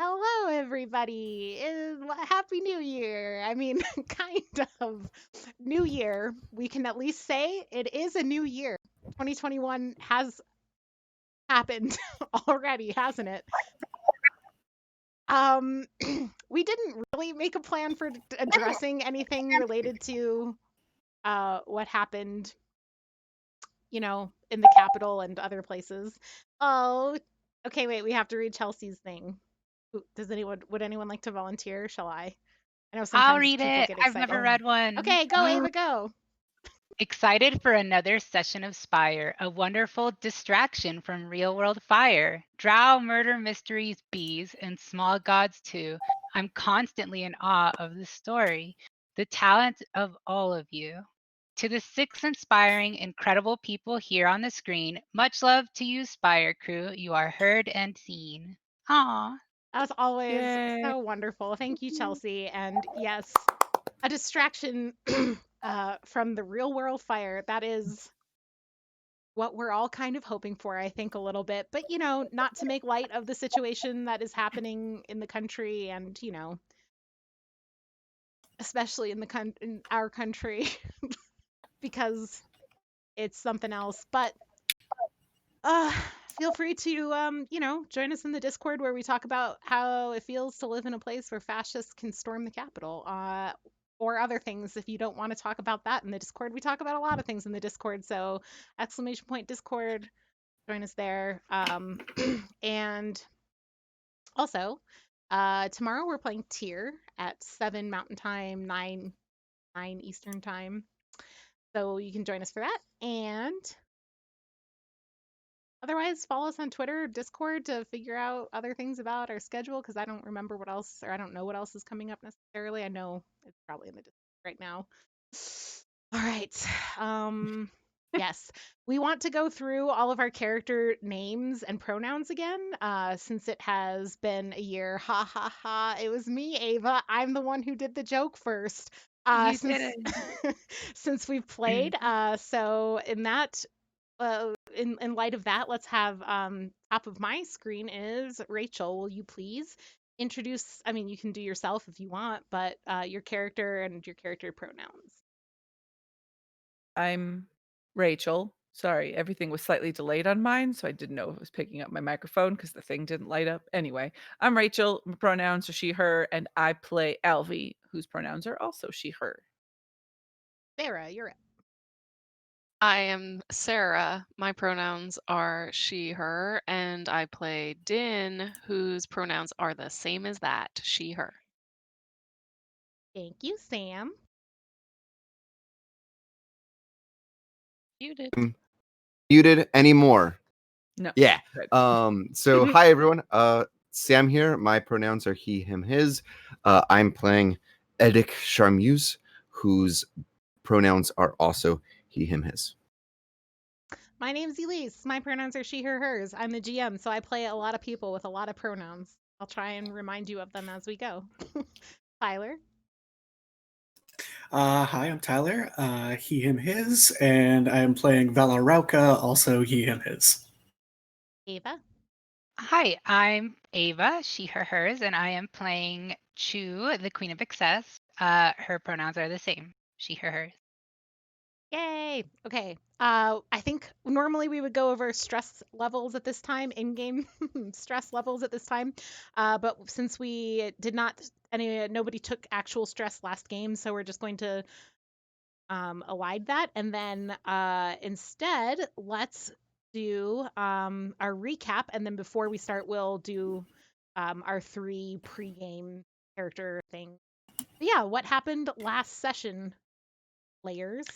Hello, everybody. Happy New Year. I mean, kind of New Year. We can at least say it is a new year. 2021 has happened already, hasn't it? Um, we didn't really make a plan for addressing anything related to what happened, in the Capitol and other places. Oh, okay, wait, we have to read Chelsea's thing. Would anyone like to volunteer? Shall I? I know I'll sometimes read people it. get I've excited. never read one. Okay, go, Ava, go. Excited for another session of Spire, a wonderful distraction from real world fire. Drow murder mysteries, bees, and small gods too. I'm constantly in awe of the story, the talent of all of you. To the 6 inspiring, incredible people here on the screen, much love to you, Spire crew. You are heard and seen. Aw. As always, Yay. so wonderful. Thank you, Chelsea. And yes, a distraction from the real world fire. That is what we're all kind of hoping for, I think, a little bit. But, not to make light of the situation that is happening in the country and, especially in our country because it's something else. But uh feel free to join us in the Discord where we talk about how it feels to live in a place where fascists can storm the Capitol, or other things. If you don't want to talk about that in the Discord, we talk about a lot of things in the Discord. So exclamation point Discord, join us there. And also, tomorrow we're playing Tier at 7 Mountain Time, 9 Eastern Time, so you can join us for that. And otherwise, follow us on Twitter or Discord to figure out other things about our schedule, because I don't remember what else, or I don't know what else is coming up necessarily. I know it's probably in the Discord right now. All right. Yes, we want to go through all of our character names and pronouns again, since it has been a year. Ha ha ha. It was me, Ava. I'm the one who did the joke first. You did Since it. since we've played. So in that in light of that, let's have top of my screen is Rachel. Will you please introduce? I mean, you can do yourself if you want, but your character and your character pronouns. I'm Rachel. Sorry, everything was slightly delayed on mine, so I didn't know if it was picking up my microphone because the thing didn't light up. Anyway, I'm Rachel. My pronouns are she, her, and I play Alvy, whose pronouns are also she, her. Sarah, you're up. I am Sarah. My pronouns are she, her, and I play Din, whose pronouns are the same as that, she, her. Thank you, Sam. You did. Muted anymore. No. Yeah. Good. So hi everyone. Sam here. My pronouns are he, him, his. I'm playing Edic Charmuse, whose pronouns are also he, him, his. My name's Elise. My pronouns are she, her, hers. I'm the GM, so I play a lot of people with a lot of pronouns. I'll try and remind you of them as we go. Tyler. Hi, I'm Tyler, he, him, his, and I am playing Valarauka, also he, him, his. Ava. Hi, I'm Ava, she, her, hers, and I am playing Chu, the Queen of Excess. Her pronouns are the same, she, her, hers. Yay. Okay. I think normally we would go over stress levels at this time, in-game stress levels at this time. But since we did not, nobody took actual stress last game, so we're just going to elide that. And then instead, let's do our recap. And then before we start, we'll do our 3 pre-game character things. But yeah, what happened last session, players?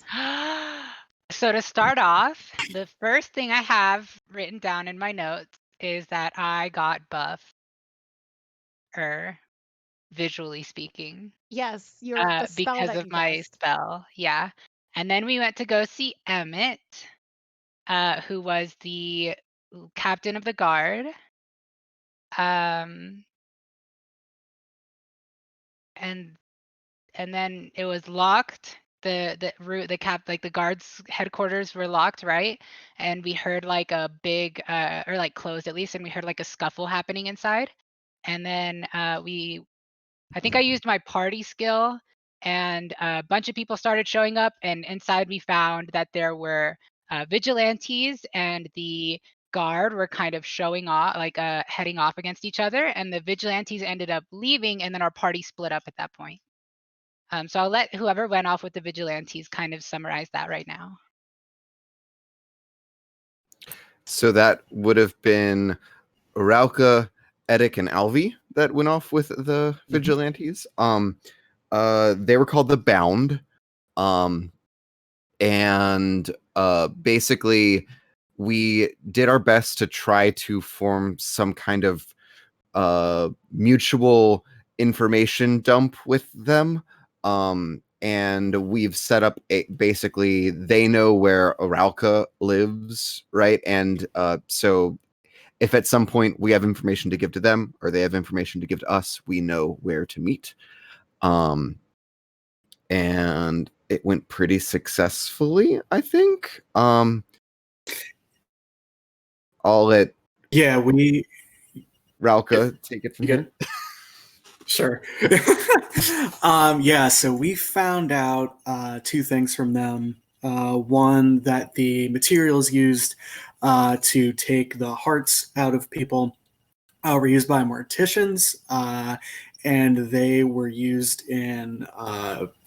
So to start off, the first thing I have written down in my notes is that I got buff, visually speaking, Yes, the spell because that of you my cast. spell. Yeah. And then we went to go see Emmett, who was the captain of the guard. And then it was locked. The guards headquarters were locked, right? And we heard like a big or like closed at least, and we heard like a scuffle happening inside. and then I think I used my party skill, and a bunch of people started showing up, and inside we found that there were vigilantes and the guard were kind of showing off, like heading off against each other, and the vigilantes ended up leaving, and then our party split up at that point. So I'll let whoever went off with the vigilantes kind of summarize that right now. So that would have been Arauca, Edic, and Alvi that went off with the vigilantes. They were called the Bound. And basically we did our best to try to form some kind of mutual information dump with them. And we've set up basically they know where Arauca lives, right? And so if at some point we have information to give to them or they have information to give to us, we know where to meet. And it went pretty successfully, I think. I'll let we Rauka take it from Yeah. here. Sure. So we found out two things from them. One, that the materials used to take the hearts out of people were used by morticians, and they were used in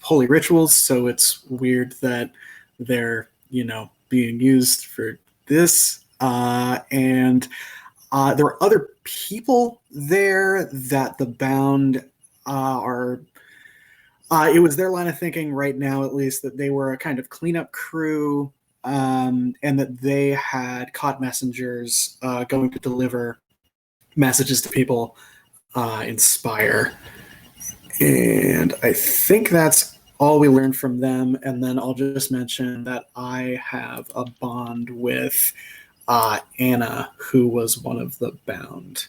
holy rituals. So it's weird that they're, being used for this. And there were other people there that the Bound are. It was their line of thinking right now, at least, that they were a kind of cleanup crew, and that they had caught messengers going to deliver messages to people in Spire. And I think that's all we learned from them. And then I'll just mention that I have a bond with Anna, who was one of the Bound.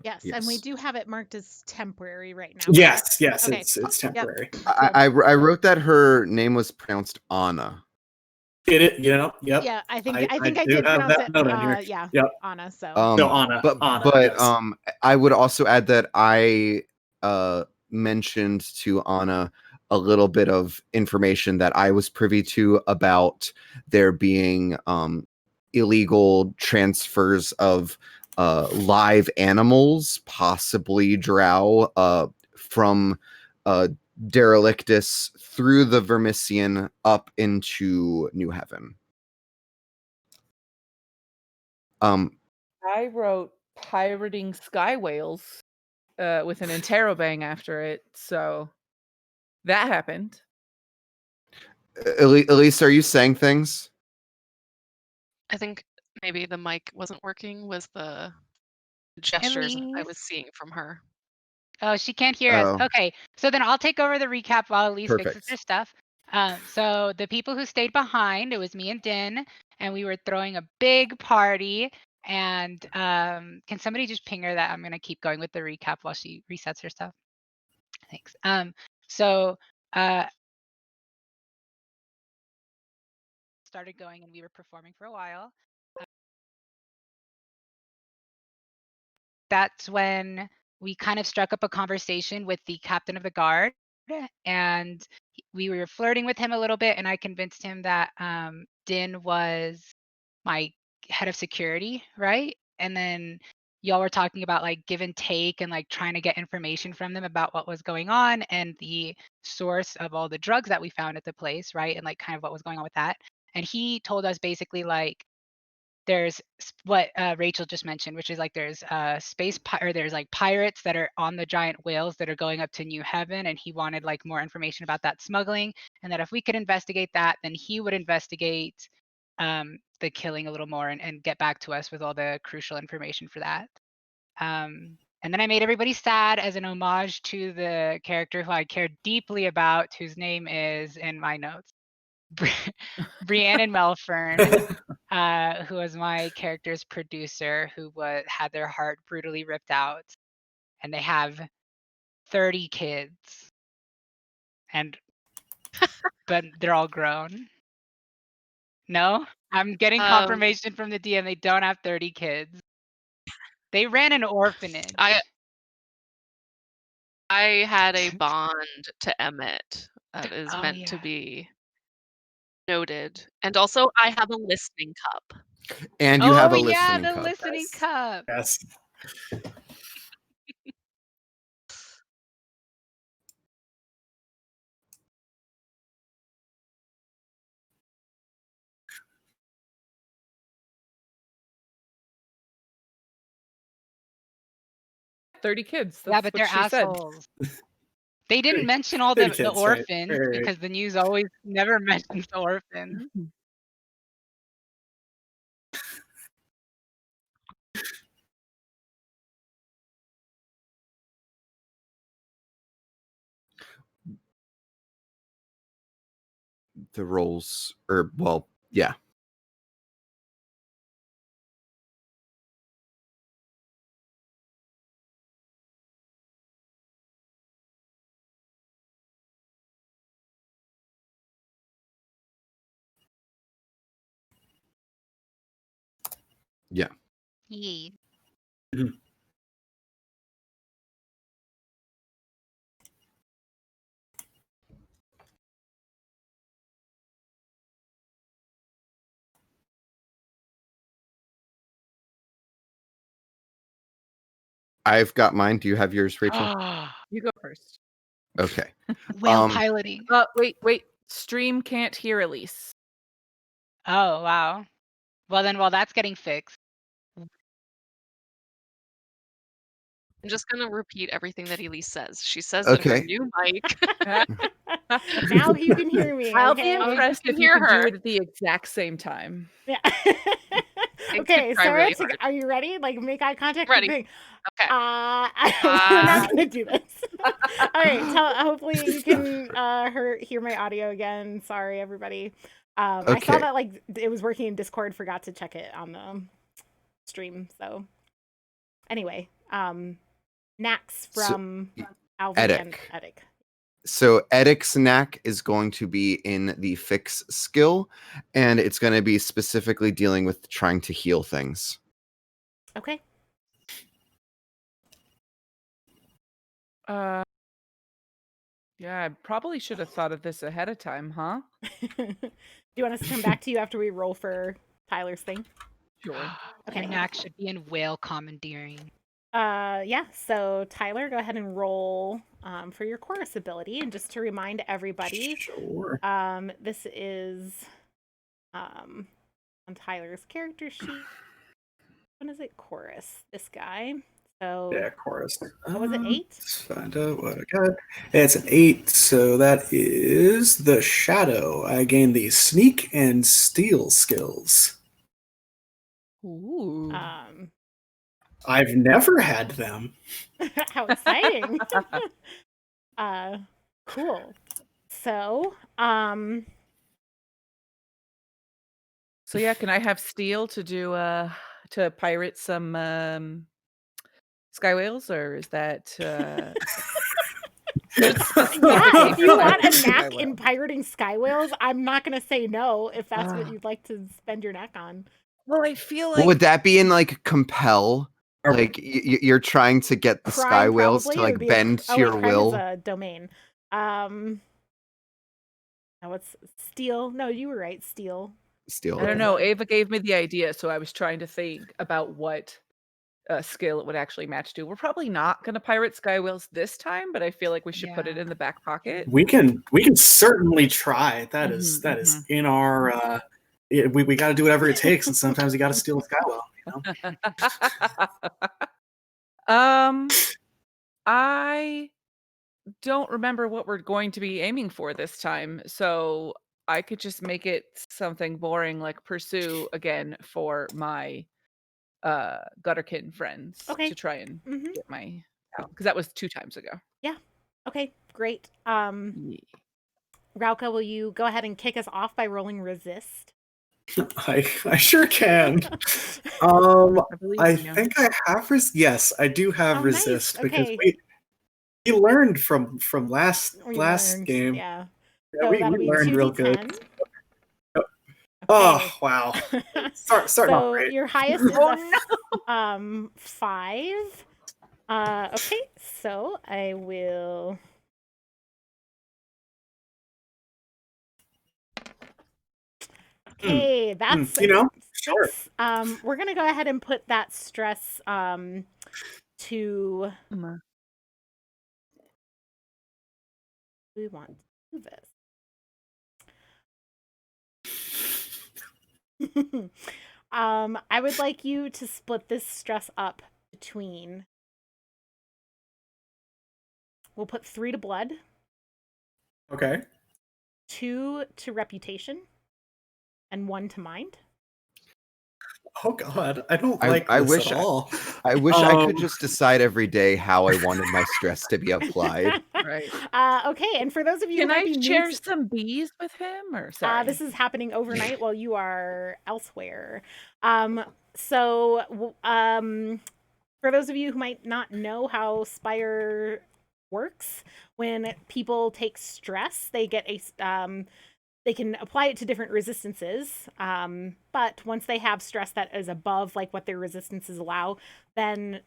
Yes, and we do have it marked as temporary right now. Yes, correct? yes, Okay. it's temporary. I wrote that her name was pronounced Anna. Yep. Yeah, I think I do did have pronounce that it. note on here. Yeah, Yep. Anna. So Anna. But yes. I would also add that I mentioned to Anna a little bit of information that I was privy to about there being illegal transfers of live animals, possibly drow, from Derelictus through the Vermissian up into New Heaven. I wrote pirating sky whales with an interrobang after it, so that happened. Elise, are you saying things? I think maybe the mic wasn't working, was the gestures I Elise? was seeing from her. Oh, she can't hear us. Oh. Okay, so then I'll take over the recap while Elise fixes Perfect. her stuff. So the people who stayed behind, it was me and Din, and we were throwing a big party. And can somebody just ping her that I'm gonna keep going with the recap while she resets her stuff? Thanks. So started going and we were performing for a while. That's when we kind of struck up a conversation with the captain of the guard, and we were flirting with him a little bit, and I convinced him that Din was my head of security, right? And then y'all were talking about like give and take and like trying to get information from them about what was going on and the source of all the drugs that we found at the place, right? And like kind of what was going on with that. And he told us basically like there's what Rachel just mentioned, which is like there's or there's like pirates that are on the giant whales that are going up to New Heaven, and he wanted like more information about that smuggling, and that if we could investigate that, then he would investigate the killing a little more and get back to us with all the crucial information for that. And then I made everybody sad as an homage to the character who I care deeply about, whose name is in my notes, Brianne and Melfern. Who was my character's producer, who had their heart brutally ripped out, and they have 30 kids, but they're all grown. No, I'm getting confirmation from the DM they don't have 30 kids. They ran an orphanage. I had a bond to Emmett that is Oh, meant to yeah. be noted. And also, I have a listening cup. And you have Oh, a yeah, listening the cup. listening Yes. cup. Yes. $30 kids. Yeah, That's but what they're she said. assholes. They didn't 30 mention all 30 the kids, right, orphans right. because the news always never mentions the orphans. The roles, or well, yeah. Yeah. Yeah. Mhm. I've got mine. Do you have yours, Rachel? You go first. Okay. Whale piloting. Wait. Stream can't hear Elise. Oh, wow. Well, then, while that's getting fixed. I'm just going to repeat everything that Elise says. She says in her Okay. new mic. Now you can hear me. I'll Okay. be Oh, you impressed can if you hear could do her. it at the exact same time. Yeah. could Okay, try Sarah, really hard. are you ready? Like, make eye contact. Ready. Thing. Okay. We're not gonna do this. All right. Hopefully you can hear my audio again. Sorry, everybody. I saw Okay. that like it was working in Discord. Forgot to check it on the stream. So anyway, Nax from Alvy and Edic. Edic. So Edic's knack is going to be in the fix skill, and it's going to be specifically dealing with trying to heal things. Okay. Yeah, I probably should have thought of this ahead of time, huh? Do you want us to come back to you after we roll for Tyler's thing? Sure. Okay. Your knack should be in whale commandeering. Yeah, so Tyler, go ahead and roll for your chorus ability. And just to remind everybody, Sure. this is on Tyler's character sheet. When is it chorus? This guy. So Yeah, chorus. what was it, 8? Let's find out what I got. It's an 8, so that is the shadow. I gain the sneak and steal skills. Ooh. I've never had them. How exciting. Cool. So, So yeah, can I have Steel to do to pirate some sky whales, or is that yeah, if you want a knack in pirating sky whales, I'm not going to say no if that's what you'd like to spend your knack on. Well, I feel like Well, would that be in like compel? Like you're trying to get the sky whales to like bend to your will? Is a domain. Now it's Steel. No, you were right. Steel. Steal. I don't know. Ava gave me the idea, so I was trying to think about what skill it would actually match to. We're probably not going to pirate sky whales this time, but I feel like we should put it in the back pocket. We can certainly try. That is in our. We got to do whatever it takes, and sometimes you got to steal a sky whale. You know? I don't remember what we're going to be aiming for this time, so I could just make it something boring like pursue again for my Gutterkin friends to try and get my because that was 2 times ago. Yeah. Okay, great. Rauka, will you go ahead and kick us off by rolling resist? I sure can. I think I have resist. Yes, I do have resist because we learned from last game. Yeah. So we learned real good. Oh wow! Starting off great. Your highest is 5. Okay, so I will. Okay, that's You know, sure. 6. We're gonna go ahead and put that stress to. We want to do this. I would like you to split this stress up between. We'll put 3 to blood, Okay. 2 to reputation, and 1 to mind. Oh God, I don't I- like I this wish at I- all. I wish I could just decide every day how I wanted my stress to be applied. Right. Okay, and for those of you Can who might I be new share to, some bees with him? Or sorry. this is happening overnight while you are elsewhere. So for those of you who might not know how Spire works, when people take stress, they get a they can apply it to different resistances. But once they have stress that is above like what their resistances allow, then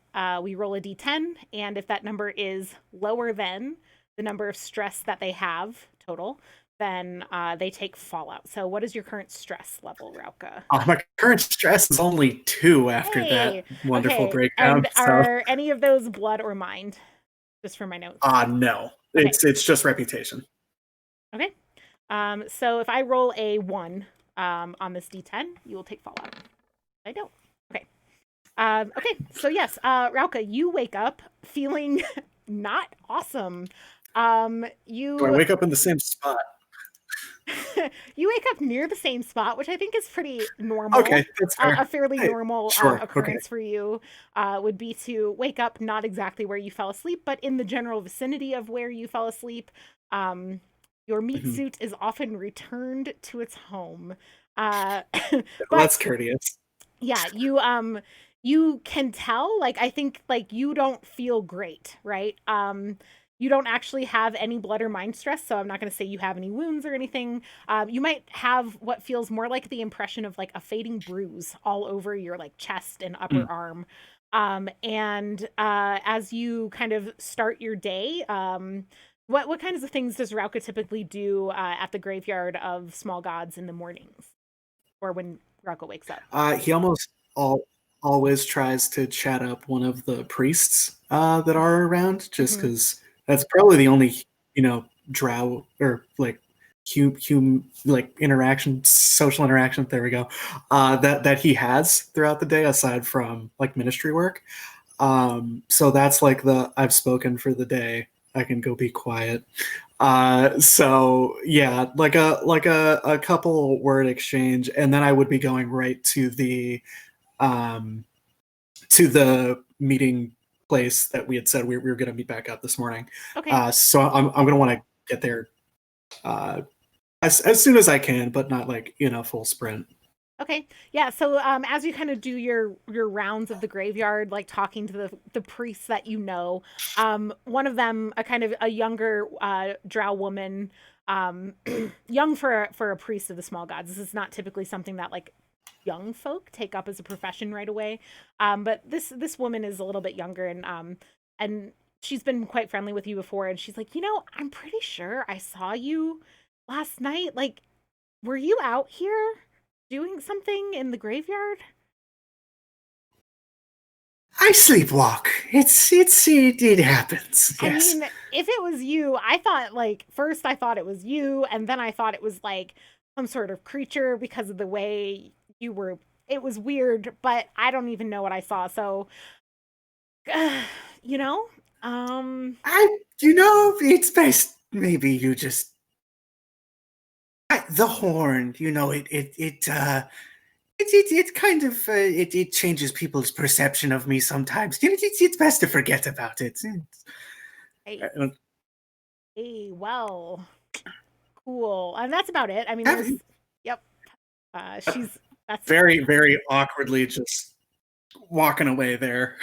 we roll a d10, and if that number is lower than the number of stress that they have total, then they take fallout. So what is your current stress level, Rauka? My current stress is only 2 after Hey, that wonderful okay. breakdown. And are any of those blood or mind? Just for my notes. No. Okay. It's just reputation. Okay. So if I roll a 1 on this d10, you will take fallout. I don't. Okay. Okay. So yes, Rauka, you wake up feeling not awesome. Do I You wake up in the same spot? you wake up near the same spot, which I think is pretty normal. Okay, that's fair. A fairly Hey, normal sure, occurrence for you would be to wake up not exactly where you fell asleep, but in the general vicinity of where you fell asleep. Your meat Mhm. suit is often returned to its home. Well, But that's courteous. yeah, you can tell, like, I think, like, you don't feel great, right? You don't actually have any blood or mind stress, so I'm not going to say you have any wounds or anything. You might have what feels more like the impression of like a fading bruise all over your like chest and upper arm. And as you kind of start your day, what kinds of things does Rauka typically do at the graveyard of small gods in the mornings, or when Rauka wakes up? He always tries to chat up one of the priests that are around, just because that's probably the only drow or like like social interaction. There we go. That he has throughout the day, aside from like ministry work. So that's like I've spoken for the day. I can go be quiet. So yeah, like a couple word exchange, and then I would be going right to the meeting place that we had said we were going to meet back up this morning. Okay. So I'm going to want to get there as soon as I can, but not like full sprint. Okay. Yeah. So as you kind of do your rounds of the graveyard, like talking to the priests that you know, one of them, a kind of a younger drow woman, young for a priest of the small gods. This is not typically something that like young folk take up as a profession right away. But this woman is a little bit younger, and she's been quite friendly with you before, and she's like, I'm pretty sure I saw you last night. Like, were you out here doing something in the graveyard? I sleepwalk. It happens. Yes. I mean, if it was you, I thought like first I thought it was you, and then I thought it was like some sort of creature because of the way you were. It was weird, but I don't even know what I saw. So, you know, it's best maybe you just the horn. It kind of it changes people's perception of me sometimes. It's best to forget about it. Hey, well, cool, and that's about it. I mean, yep. That's very, very awkwardly just walking away there.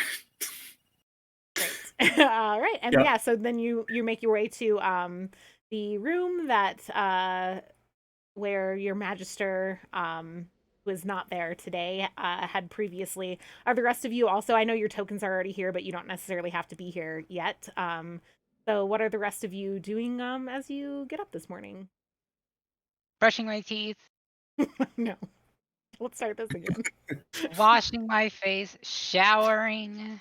Great. All right, and yeah, so then you make your way to the room that where your magister who is not there today, had previously. Are the rest of you also? I know your tokens are already here, but you don't necessarily have to be here yet. So what are the rest of you doing as you get up this morning? Brushing my teeth, No. Let's start this again. washing my face, showering.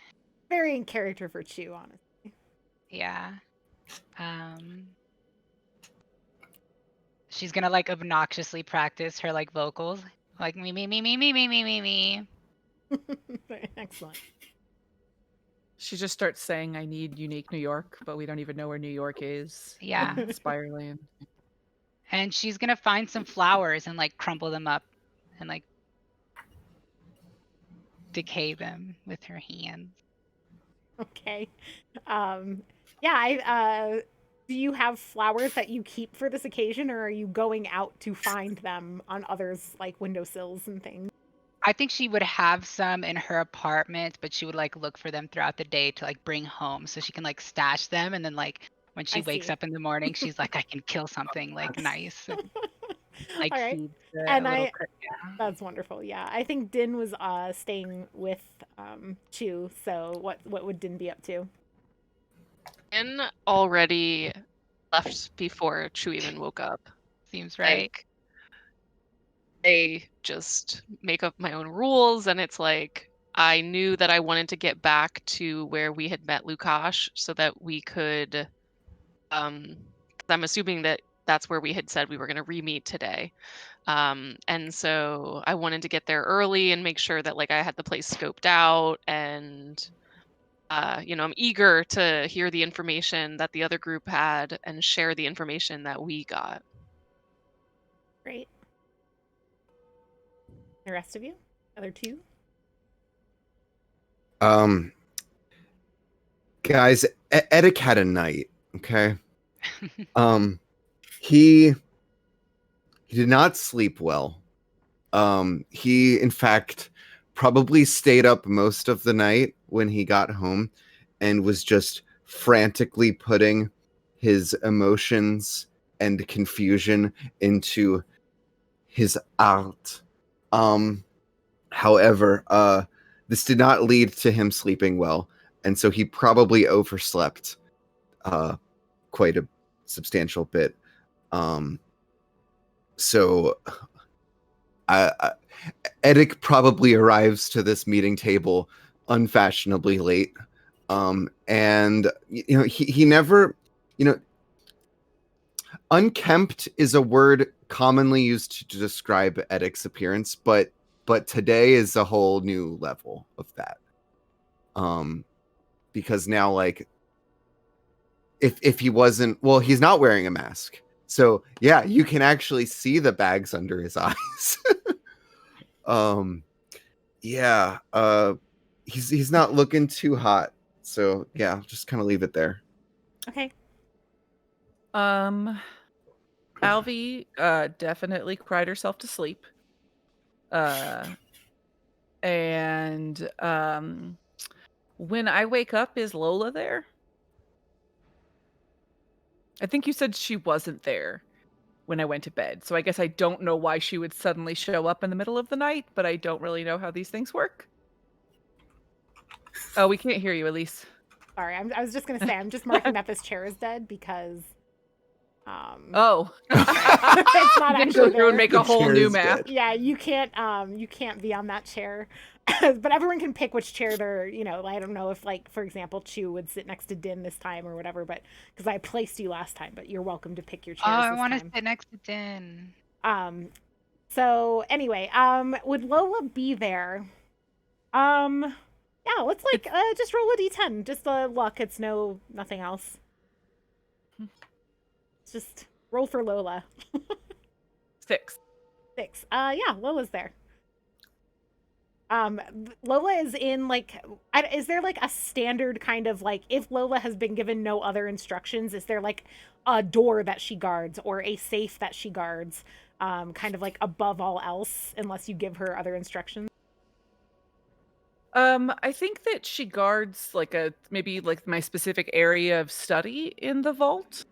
Very in character for Chew, honestly. Yeah. She's gonna like obnoxiously practice her like vocals. Like me, me, me, me, me, me, me, me, me. Excellent. She just starts saying, "I need unique New York," but we don't even know where New York is. Yeah. in Spireland. And she's gonna find some flowers and like crumple them up and like decay them with her hands. Okay. Yeah, do you have flowers that you keep for this occasion, or are you going out to find them on others like windowsills and things? I think she would have some in her apartment, but she would like look for them throughout the day to like bring home so she can like stash them, and then like when she I wakes see. up in the morning, she's like, I can kill something like nice and like All right. feed And the little yeah. that's wonderful. Yeah. I think Din was staying with Chew, so what would Din be up to? Din already left before Chew even woke up. Seems right. Like, I just make up my own rules, and it's like I knew that I wanted to get back to where we had met Lukash so that we could 'cause I'm assuming that that's where we had said we were going to re-meet today. And so I wanted to get there early and make sure that like I had the place scoped out, and I'm eager to hear the information that the other group had and share the information that we got. Great. The rest of you? Other two? Guys, Edic had a night, okay? He did not sleep well. He in fact probably stayed up most of the night when he got home and was just frantically putting his emotions and confusion into his art. However, this did not lead to him sleeping well, and so he probably overslept quite a substantial bit. So Edic probably arrives to this meeting table unfashionably late. And he never, unkempt is a word commonly used to describe Edic's appearance, but today is a whole new level of that. Because now, like, if he wasn't, well, he's not wearing a mask. So yeah, you can actually see the bags under his eyes. Yeah, he's not looking too hot. So yeah, I'll just kind of leave it there. Okay. Alvi definitely cried herself to sleep. And when I wake up, is Lola there? I think you said she wasn't there when I went to bed. So I guess I don't know why she would suddenly show up in the middle of the night, but I don't really know how these things work. Oh, we can't hear you, Elise. Sorry, I was just gonna say I'm just marking that this chair is dead because Oh. it's not actually Go and make a whole new map. Dead. Yeah, you can't be on that chair. But everyone can pick which chair they're, I don't know if, like, for example, Chew would sit next to Din this time or whatever, but because I placed you last time, but you're welcome to pick your chairs. Oh, I want to sit next to Din. So anyway, would Lola be there? Yeah, let's just roll a d10. Just luck. It's nothing else. Just roll for Lola. 6. Yeah, Lola's there. Lola is in, like, is there like a standard kind of, like, if Lola has been given no other instructions, is there like a door that she guards or a safe that she guards, kind of like above all else, unless you give her other instructions? I think that she guards like maybe like my specific area of study in the vault.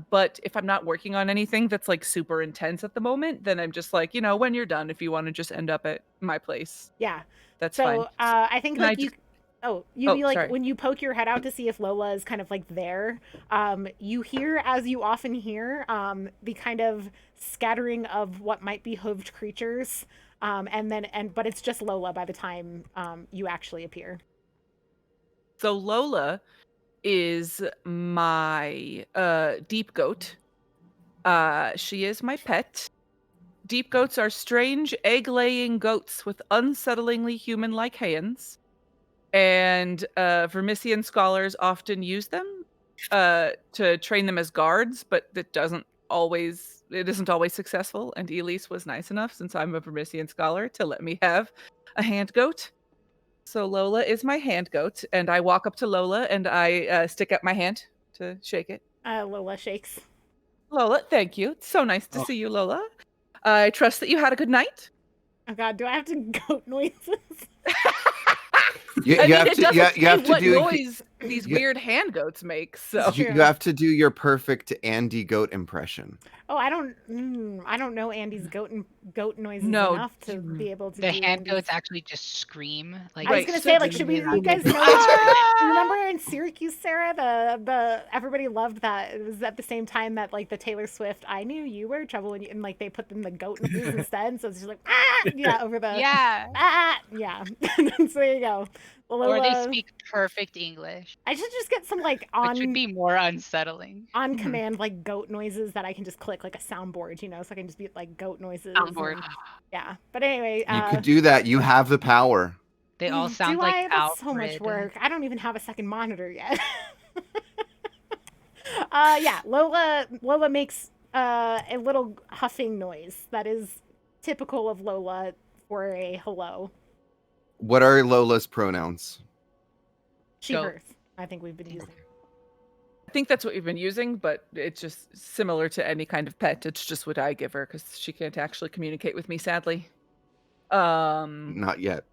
But if I'm not working on anything that's like super intense at the moment, then I'm just like, when you're done, if you want to just end up at my place, Yeah. that's fine. So I think Can I like you. just- You'd Oh, be like sorry. when you poke your head out to see if Lola is kind of like there. You hear, as you often hear, the kind of scattering of what might be hooved creatures, but it's just Lola by the time you actually appear. So Lola is my deep goat. She is my pet. Deep goats are strange egg-laying goats with unsettlingly human-like hands. And Vermisian scholars often use them to train them as guards, but it isn't always successful. And Elise was nice enough, since I'm a Vermisian scholar, to let me have a hand goat. So Lola is my hand goat, and I walk up to Lola and I stick out my hand to shake it. Lola shakes. Lola, thank you. It's so nice to Oh. see you, Lola. I trust that you had a good night. Oh God, do I have to goat noises? You I mean, have it to, doesn't you say have to what do noise these you- weird hand goats make. So True. you have to do your perfect Andy goat impression. Oh, I don't know Andy's goat noises No. enough to be able to The do hand Andy's. goats actually just scream. Like I was Right, gonna so say, like, do should we? really You guys loud. know? Remember in Syracuse, Sarah? The everybody loved that. It was at the same time that like the Taylor Swift "I Knew You Were Trouble," and like they put them the goat noises instead. So it's just like over the Yeah. yeah. So there you go. Or they Lola, speak perfect English, I should just get some like which would be more unsettling. on command like goat noises that I can just click like a soundboard, so I can just be like goat noises. Soundboard. and- yeah. But anyway, You could do that. You have the power. They all sound do like I? That's so much Alfred. work. I don't even have a second monitor yet. Yeah, Lola makes a little huffing noise that is typical of Lola for a hello. What are Lola's pronouns? She, Goat. hers. I think we've been using. I think that's what we've been using, but it's just similar to any kind of pet. It's just what I give her because she can't actually communicate with me, sadly. Not yet.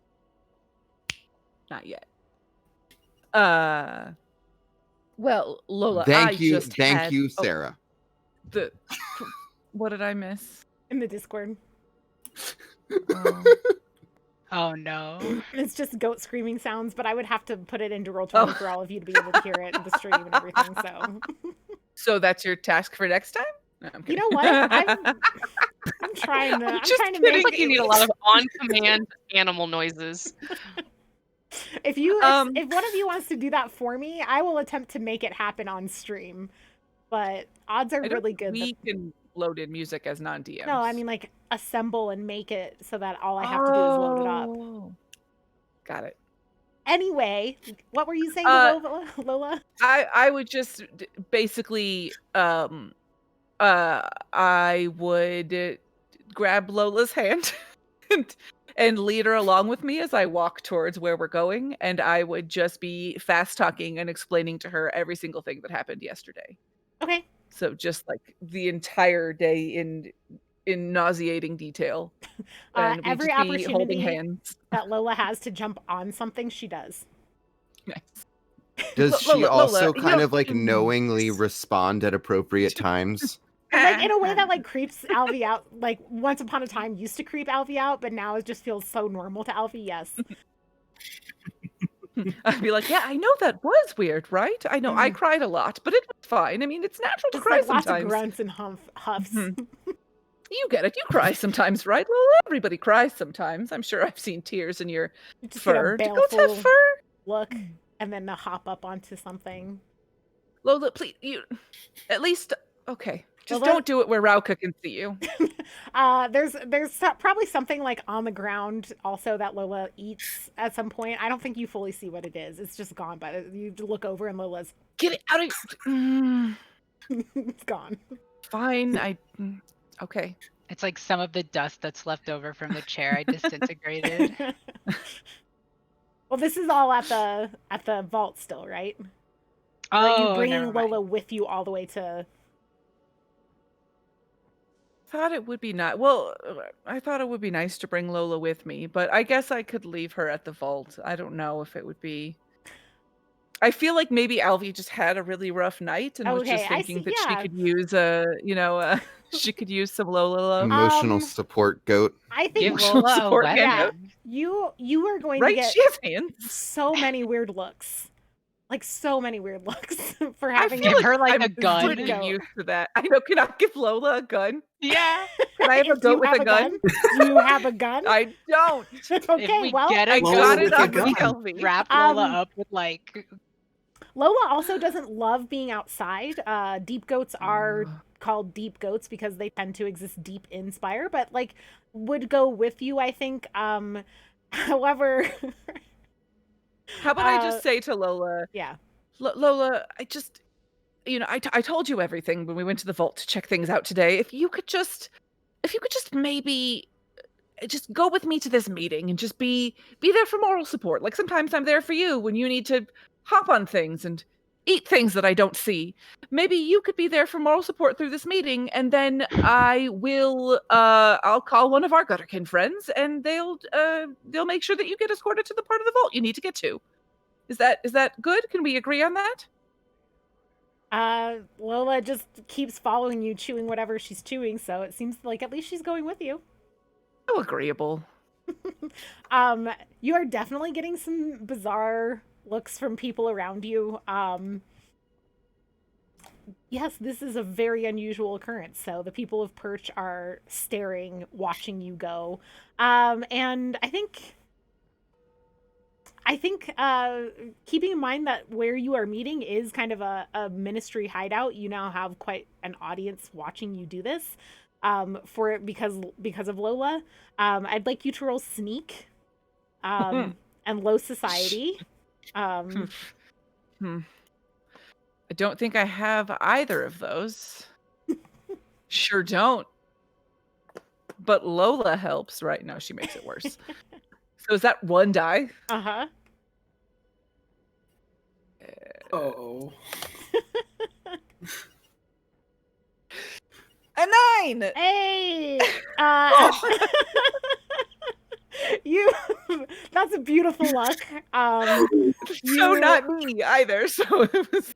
Not yet. Well, Lola, Thank you, oh, Sarah. What did I miss? In the Discord. Oh. Oh no. It's just goat screaming sounds, but I would have to put it into Roll20 for all of you to be able to hear it in the stream and everything. So, So that's your task for next time? No, I'm you kidding. know what? I'm trying to. I'm just trying to kidding. make. Like you need a lot of on-command animal noises. If one of you wants to do that for me, I will attempt to make it happen on stream. But odds are I don't really think good. we can load in music as non-DMs. No, I mean like assemble and make it so that all I have to do is load it up. Oh. Got it. Anyway, what were you saying, Lola? I would just basically I would grab Lola's hand and lead her along with me as I walk towards where we're going, and I would just be fast talking and explaining to her every single thing that happened yesterday. Okay. So just like the entire day in nauseating detail. And we'd Every just be holding opportunity hands. that Lola has to jump on something, she does. Nice. Does she Lola, also you kind don't- of like knowingly respond at appropriate times? Like in a way that like creeps Alvy out. Like once upon a time used to creep Alvy out, but now it just feels so normal to Alvy. Yes. I'd be like, yeah, I know that was weird, right? I know I cried a lot, but it was fine. I mean, it's natural to Just cry like lots of sometimes. grunts and huffs. Mhm. You get it. You cry sometimes, right, Lola? Everybody cries sometimes. I'm sure I've seen tears in your You just get a fur. Do goats have baleful fur? look and then hop up onto something. Lola, please, you at least okay. Just Lola? don't do it where Rauka can see you. There's probably something like on the ground also that Lola eats at some point. I don't think you fully see what it is. It's just gone, but you look over and Lola's Get it out of it's gone. Fine. Okay. It's like some of the dust that's left over from the chair I disintegrated. Well, this is all at the vault still, right? Or are you Oh, bringing never mind. Lola with you all the way to? Thought it would be nice. Well, I thought it would be nice to bring Lola with me, but I guess I could leave her at the vault. I don't know if it would be. I feel like maybe Alvy just had a really rough night and was Okay, just I thinking see, that she yeah. could use she could use some Lola love. Emotional support goat. I think Give Emotional Lola a support weapon. handgun. you are going to Right? get She has hands. so many weird looks. Like so many weird looks for I having feel Give her like I'm a gun. Would pretty go. used to that. I know. Can I give Lola a gun? Yeah. Can I have a Do you goat with have a gun? Do you have a gun? I don't. Okay, If we well, get I a Lola got gun, it with a on gun. Alvy. wrap Lola Um, up with like Lola also doesn't love being outside. Deep goats are called deep goats because they tend to exist deep in Spire, but like would go with you, I think. However, How about I just say to Lola, yeah. Lola, I just, I told you everything when we went to the vault to check things out today. If you could just maybe just go with me to this meeting and just be there for moral support. Like sometimes I'm there for you when you need to hop on things and eat things that I don't see. Maybe you could be there for moral support through this meeting, and then I'll call one of our Gutterkin friends and they'll make sure that you get escorted to the part of the vault you need to get to. Is that good? Can we agree on that? Lola just keeps following you, chewing whatever she's chewing, so it seems like at least she's going with you. So agreeable. You are definitely getting some bizarre looks from people around you. Yes, this is a very unusual occurrence. So the people of Perch are staring, watching you go. And I think keeping in mind that where you are meeting is kind of a ministry hideout, you now have quite an audience watching you do this. Because of Lola, I'd like you to roll sneak, and low society. I don't think I have either of those. Sure don't. But Lola helps, right? No, she makes it worse. So is that one die? Uh-huh. Oh. A 9! Hey! You that's a beautiful luck. So you- not me either. So it was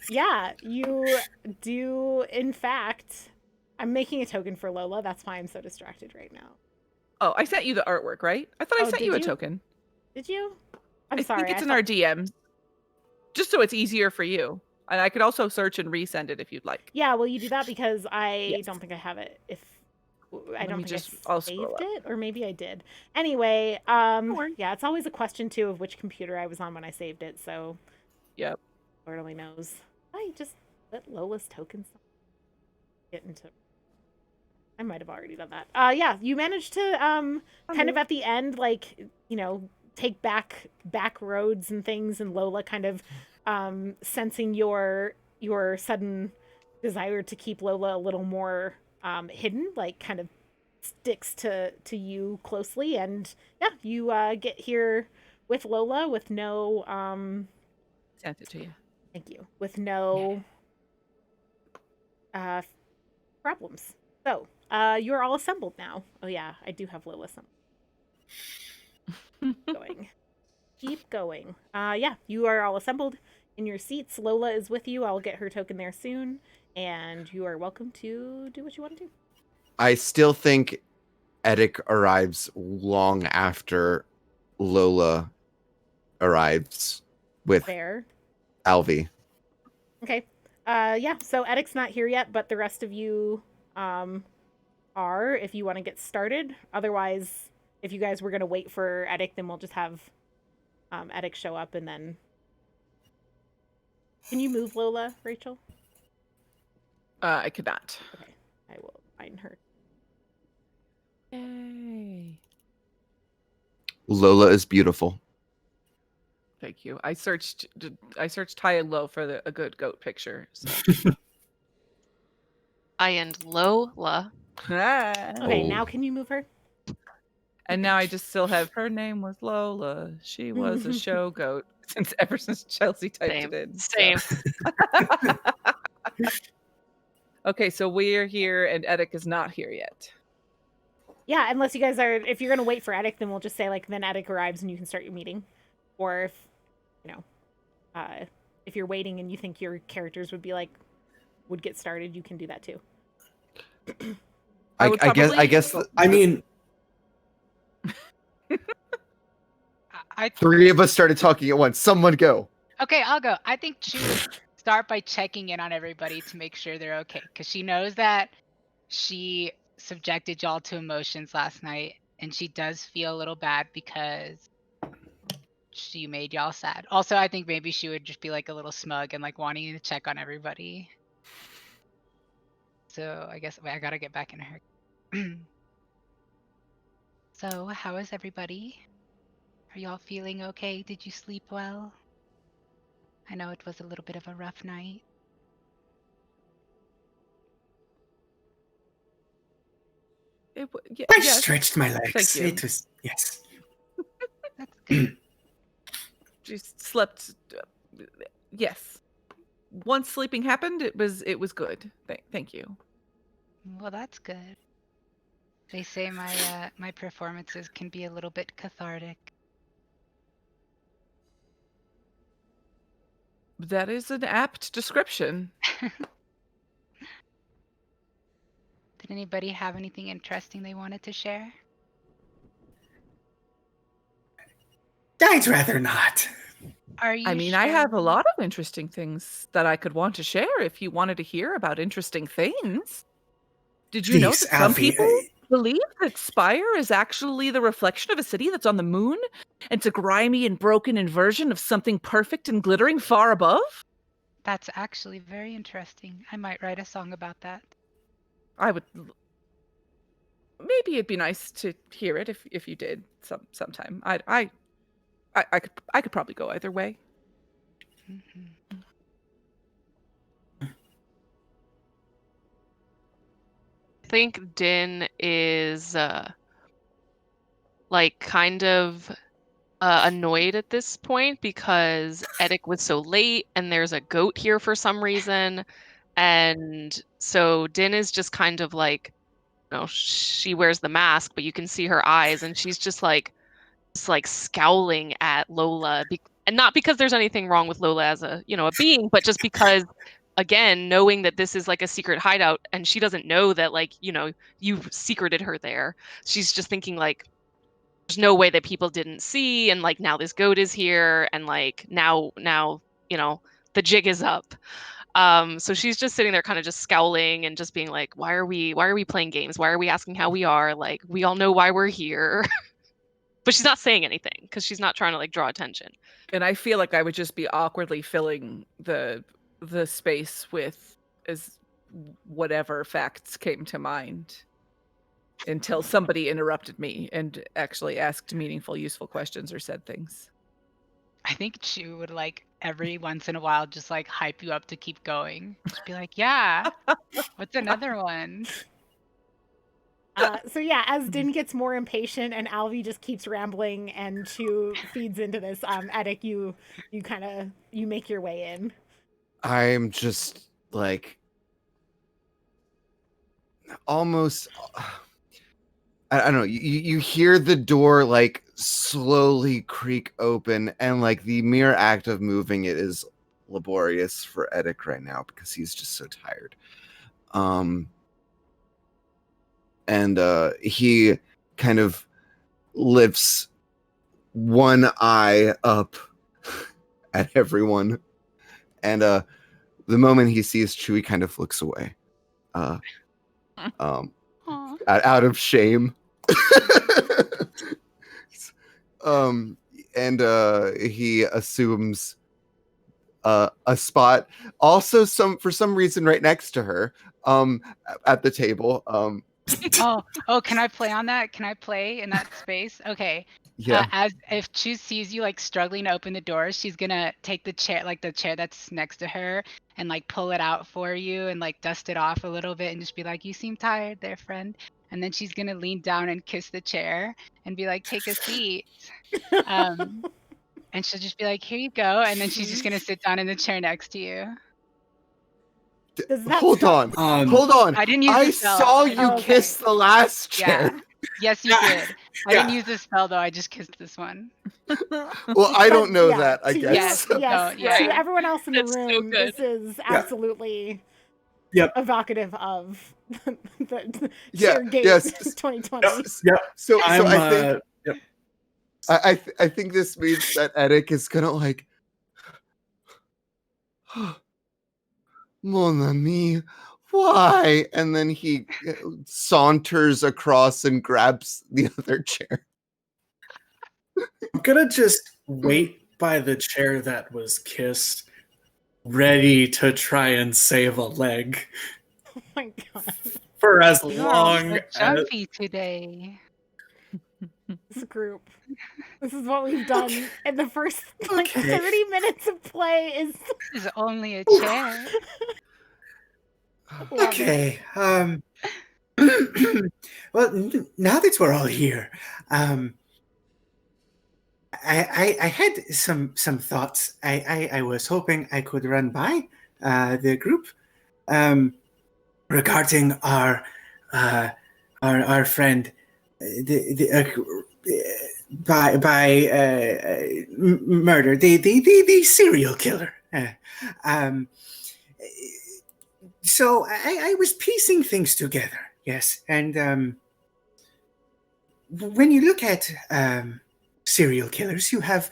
Yeah, you do in fact. I'm making a token for Lola, that's why I'm so distracted right now. Oh, I sent you the artwork, right? I thought I Oh, sent did you a you? token. Did you? I'm I sorry. think it's I in thought- our DMs. Just so it's easier for you. And I could also search and resend it if you'd like. Yeah, will you do that because I Yes. don't think I have it. I Let don't me think I'll I scroll saved up. it, or maybe I did. Anyway, worry. yeah, it's always a question too of which computer I was on when I saved it. So, Yep. Lord only knows. I just let Lola's tokens get into. I might have already done that. Yeah, you managed to kind of at the end, like take back roads and things, and Lola kind of sensing your sudden desire to keep Lola a little more hidden, like kind of sticks to you closely, and yeah, you get here with Lola with no Sent it to you. thank you, with no problems. So you're all assembled now. Oh yeah, I do have Lola assembled. Going. Keep going. Yeah, you are all assembled in your seats. Lola is with you. I'll get her token there soon, and you are welcome to do what you want to do. I still think Edic arrives long after Lola arrives with Fair. Alvy. Okay. Yeah, so Edic's not here yet, but the rest of you are, if you want to get started. Otherwise, if you guys were going to wait for Edic, then we'll just have Edic show up and then... Can you move Lola, Rachel? I could not. Okay, I will find her. Yay. Lola is beautiful. Thank you. I searched high and low for a good goat picture. So. I and Lola. Okay, Oh. now can you move her? And now I just still have her name was Lola. She was a show goat ever since Chelsea typed Same. it in. so. Same. Okay, so we're here and Edic is not here yet. Yeah, unless you guys are, if you're going to wait for Edic, then we'll just say, like, then Edic arrives and you can start your meeting. Or if, you know, if you're waiting and you think your characters would get started, you can do that too. I would I guess probably- I mean, I three of us started talking at once. Someone go. Okay, I'll go. I think she would start by checking in on everybody to make sure they're okay, because she knows that she subjected y'all to emotions last night, and she does feel a little bad because she made y'all sad. Also, I think maybe she would just be like a little smug and like wanting to check on everybody. So I guess I gotta get back in her. So, how is everybody? Are y'all feeling okay? Did you sleep well? I know it was a little bit of a rough night. I yes. stretched my legs. Thank you. It was yes. That's good. She slept. Yes. Once sleeping happened, it was good. Thank you. Well, that's good. They say my performances can be a little bit cathartic. That is an apt description. Did anybody have anything interesting they wanted to share? I'd rather not. Are you I mean, I have a sure? lot of interesting things that I could want to share if you wanted to hear about interesting things. Did you know Please, that some Alfie, people believe that Spire is actually the reflection of a city that's on the moon? It's a grimy and broken inversion of something perfect and glittering far above? That's actually very interesting. I might write a song about that. I would. Maybe it'd be nice to hear it if you did sometime. I could probably go either way. Mhm. I think Din is like kind of annoyed at this point because Eddic was so late and there's a goat here for some reason. And so Din is just kind of like, she wears the mask, but you can see her eyes and she's just like scowling at Lola. And not because there's anything wrong with Lola as a being, but just because, again, knowing that this is like a secret hideout and she doesn't know that you've secreted her there. She's just thinking like, there's no way that people didn't see, and like now this goat is here, and like now the jig is up. So she's just sitting there kind of just scowling and just being like, why are we playing games? Why are we asking how we are? Like, we all know why we're here. But she's not saying anything because she's not trying to like draw attention. And I feel like I would just be awkwardly filling the space with as whatever facts came to mind until somebody interrupted me and actually asked meaningful, useful questions or said things. I think she would like every once in a while just like hype you up to keep going. Just be like, yeah, what's another one? So yeah, as Din gets more impatient and Alvi just keeps rambling and Chu feeds into this, Eddic, you make your way in. I'm just like almost. I don't know. You hear the door like slowly creak open, and like the mere act of moving it is laborious for Eddic right now because he's just so tired. And he kind of lifts one eye up at everyone, and the moment he sees Chewie, he kind of looks away, out of shame. And he assumes a spot, also for some reason right next to her, at the table. Oh, can I play on that? Can I play in that space? Okay. Yeah. As if Chu sees you like struggling to open the door, she's gonna take the chair that's next to her and like pull it out for you and like dust it off a little bit and just be like, you seem tired there, friend. And then she's gonna lean down and kiss the chair and be like, take a seat. And she'll just be like, here you go. And then she's just gonna sit down in the chair next to you. Hold on. Hold on. I didn't use I the spell. saw you Oh, okay. kiss the last chair. Yeah. Yes, you did. I didn't use this spell though. I just kissed this one. Well, I don't know that, I to guess. Yes, you don't. Yeah. To everyone else in the That's so room, good. this is absolutely Yep. evocative of the Yeah, Cheer Gate yes. 2020. Yep. So I'm, I think yep. I think this means that Edic is gonna like, mon ami, why? And then he saunters across and grabs the other chair. I'm gonna just wait by the chair that was kissed, ready to try and save a leg Oh my god, for as You are all long so as. jumpy today. this group. This is what we've done in the first like Okay. 30 minutes of play. Is This is only a chair. love it. Okay. Well, now that we're all here, I had some thoughts. I was hoping I could run by the group regarding our friend by murder, the serial killer. So I was piecing things together. Yes, and when you look at serial killers, you have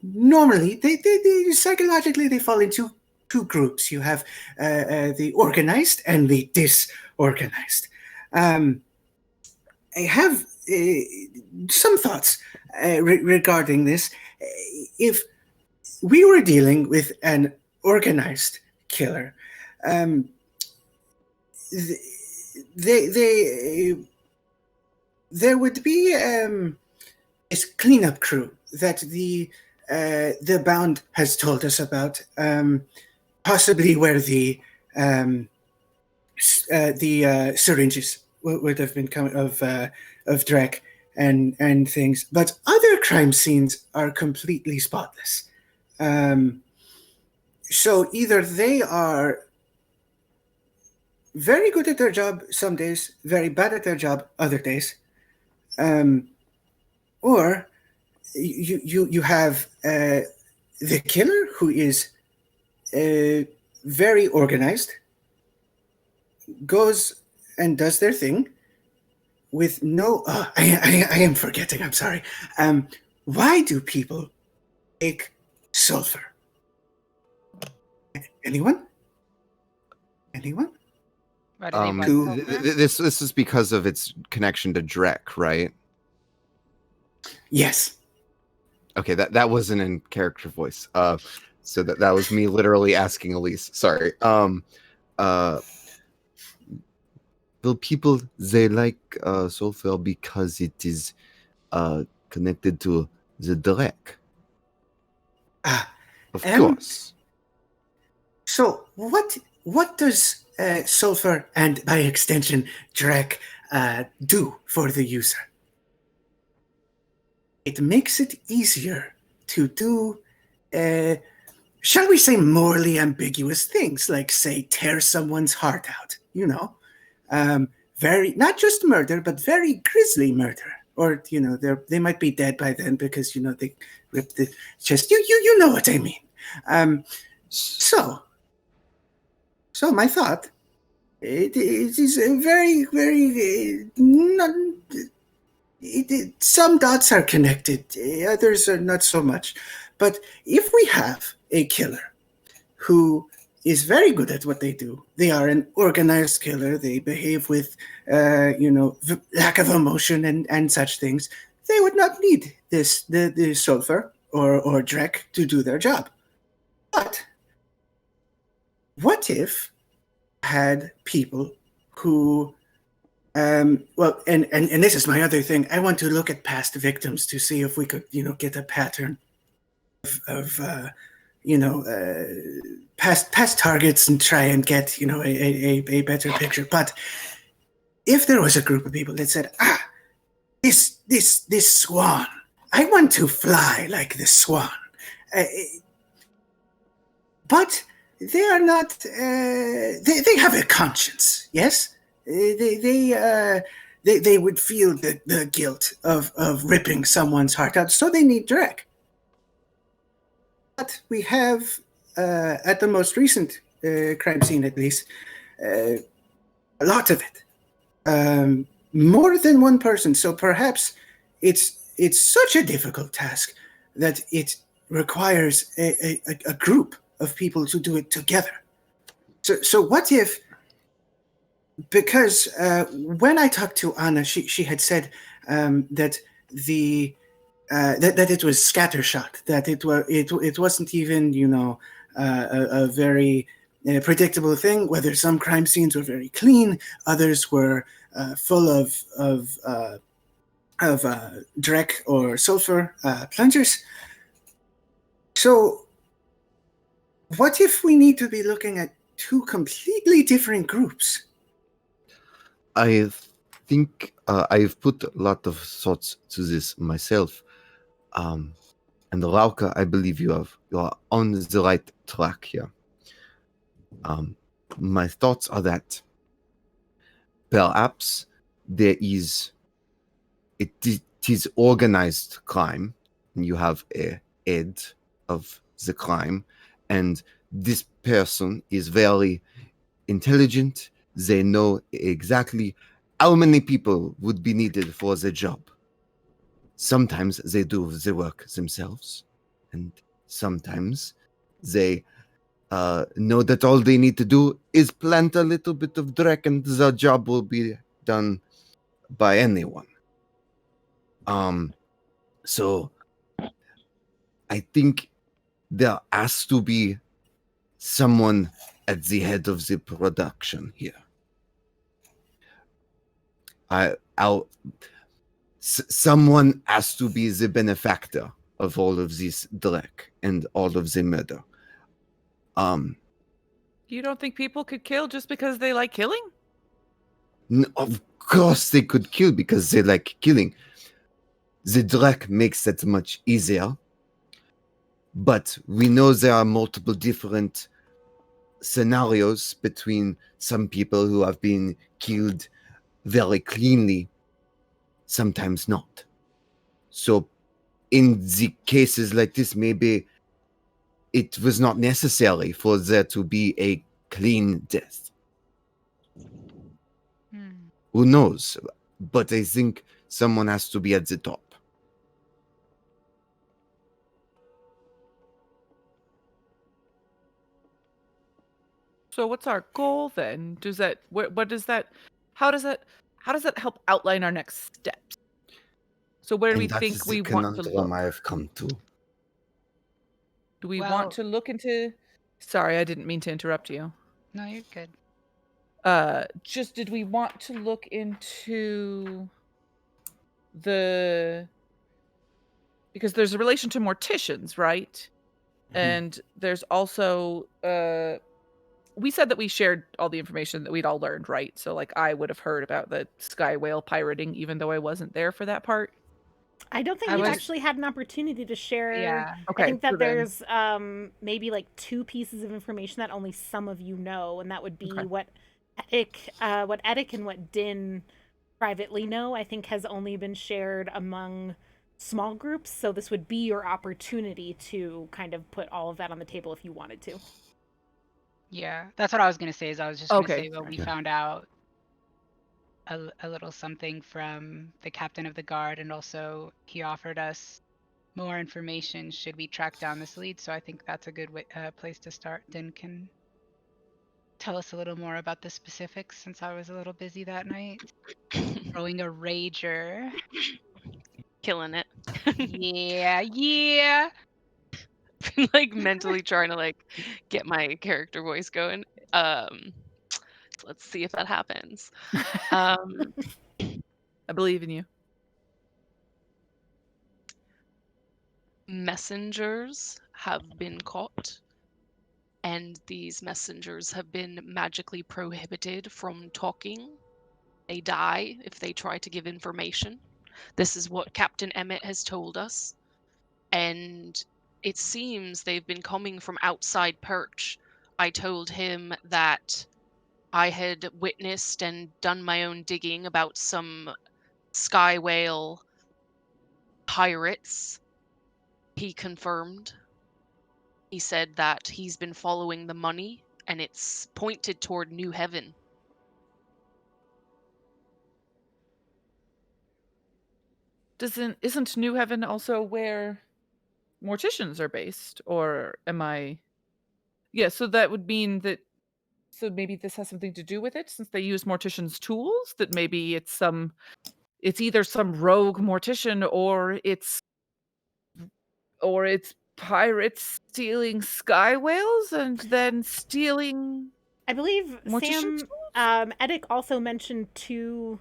normally they psychologically they fall into two groups. You have the organized and the disorganized. I have some thoughts regarding this. If we were dealing with an organized killer, there would be this cleanup crew that the Bound has told us about, possibly where the syringes would have been coming of Drek and things, but other crime scenes are completely spotless. So either they are very good at their job some days, very bad at their job other days, or you have the killer who is very organized, goes and does their thing with no. I am forgetting. I'm sorry. Why do people take sulfur? Anyone? Why do they want sulfur? This is because of its connection to Drek, right? Yes. Okay, that wasn't in character voice. So that was me literally asking Elise. Sorry. Well, people they like sulfur because it is connected to the Drek. Of course. So what does sulfur and by extension Drek do for the user? It makes it easier to do, shall we say, morally ambiguous things, like, say, tear someone's heart out, very, not just murder, but very grisly murder. Or, they might be dead by then because, they ripped the chest. You know what I mean. So my thought, it is very, very, some dots are connected, others are not so much. But if we have a killer who is very good at what they do, they are an organized killer, they behave with, lack of emotion and such things, they would not need the sulfur or Drek to do their job. But what if had people who and this is my other thing. I want to look at past victims to see if we could, get a pattern of past targets and try and get, a better picture. But if there was a group of people that said, this swan, I want to fly like the swan, but they are they have a conscience, yes. They they would feel the guilt of ripping someone's heart out, so they need Drek. But we have, at the most recent crime scene at least, a lot of it. More than one person, so perhaps it's such a difficult task that it requires a group of people to do it together. So what if, because when I talked to Anna, she had said that that it was scattershot, that it wasn't even a very predictable thing. Whether some crime scenes were very clean, others were full of Drek or sulfur plungers. So what if we need to be looking at two completely different groups? I think I've put a lot of thoughts to this myself. And Rauka, I believe you are on the right track here. My thoughts are that perhaps it is organized crime, and you have a head of the crime, and this person is very intelligent. They know exactly how many people would be needed for the job. Sometimes they do the work themselves, and sometimes they know that all they need to do is plant a little bit of Drek, and the job will be done by anyone. So I think there has to be someone at the head of the production here. Someone has to be the benefactor of all of this Drek and all of the murder. You don't think people could kill just because they like killing? Of course they could kill because they like killing. The Drek makes that much easier. But we know there are multiple different scenarios between some people who have been killed very cleanly, sometimes not. So in the cases like this, maybe it was not necessary for there to be a clean death. Who knows? But I think someone has to be at the top. So what's our goal then? How does that help outline our next steps? So where do we think we want to look? I have come to. Do we want to look into? Sorry, I didn't mean to interrupt you. No, you're good. Did we want to look into because there's a relation to morticians, right? Mm-hmm. And there's also we said that we shared all the information that we'd all learned, right? So like I would have heard about the sky whale pirating even though I wasn't there for that part. I don't think you've actually had an opportunity to share. Yeah. Okay. I think that so then- there's maybe like 2 pieces of information that only some of you know, and that would be what Edik and what Din privately know. I think has only been shared among small groups, so this would be your opportunity to kind of put all of that on the table if you wanted to. Yeah, that's what I was going to say. I was just going to say what we Okay. found out a little something from the captain of the guard, and also he offered us more information should we track down this lead. So I think that's a good place to start. Din can tell us a little more about the specifics since I was a little busy that night. Throwing a rager. Killing it. Yeah. Like mentally trying to like get my character voice going. Let's see if that happens. I believe in you. Messengers have been caught, and these messengers have been magically prohibited from talking. They die if they try to give information. This is what Captain Emmett has told us. And it seems they've been coming from outside Perch. I told him that I had witnessed and done my own digging about some sky whale pirates. He confirmed. He said that he's been following the money and it's pointed toward New Heaven. Isn't New Heaven also where morticians are based? Or am I? Yeah, so that would mean that. So maybe this has something to do with it, since they use morticians' tools. That maybe it's either some rogue mortician, or it's pirates stealing sky whales and then stealing. I believe Mortician Sam Edic also mentioned to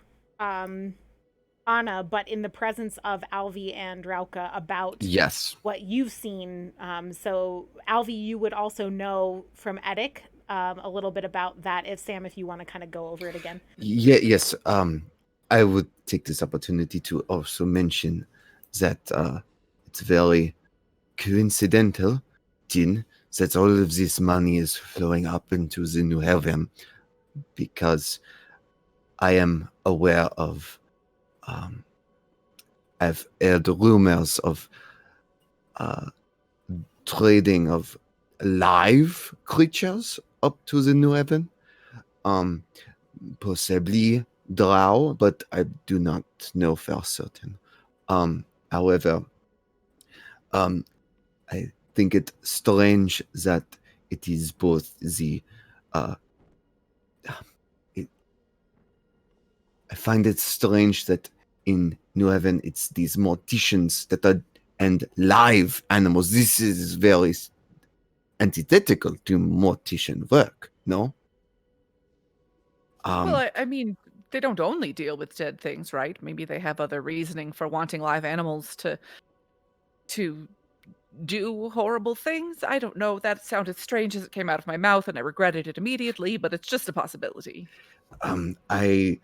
Anna, but in the presence of Alvi and Rauka, about Yes. what you've seen. So Alvi, you would also know from Edic a little bit about that. If Sam, if you want to kind of go over it again. Yes. I would take this opportunity to also mention that it's very coincidental, Tin, that all of this money is flowing up into the New Heaven, because I am aware of. I've heard rumors of trading of live creatures up to the New Heaven. Possibly drow, but I do not know for certain. However, I think it strange that it is both the I find it strange that in New Heaven it's these morticians that are and live animals. This is very antithetical to mortician work, no? Well, I mean, they don't only deal with dead things, right? Maybe they have other reasoning for wanting live animals to do horrible things. I don't know. That sounded strange as it came out of my mouth, and I regretted it immediately, but it's just a possibility. I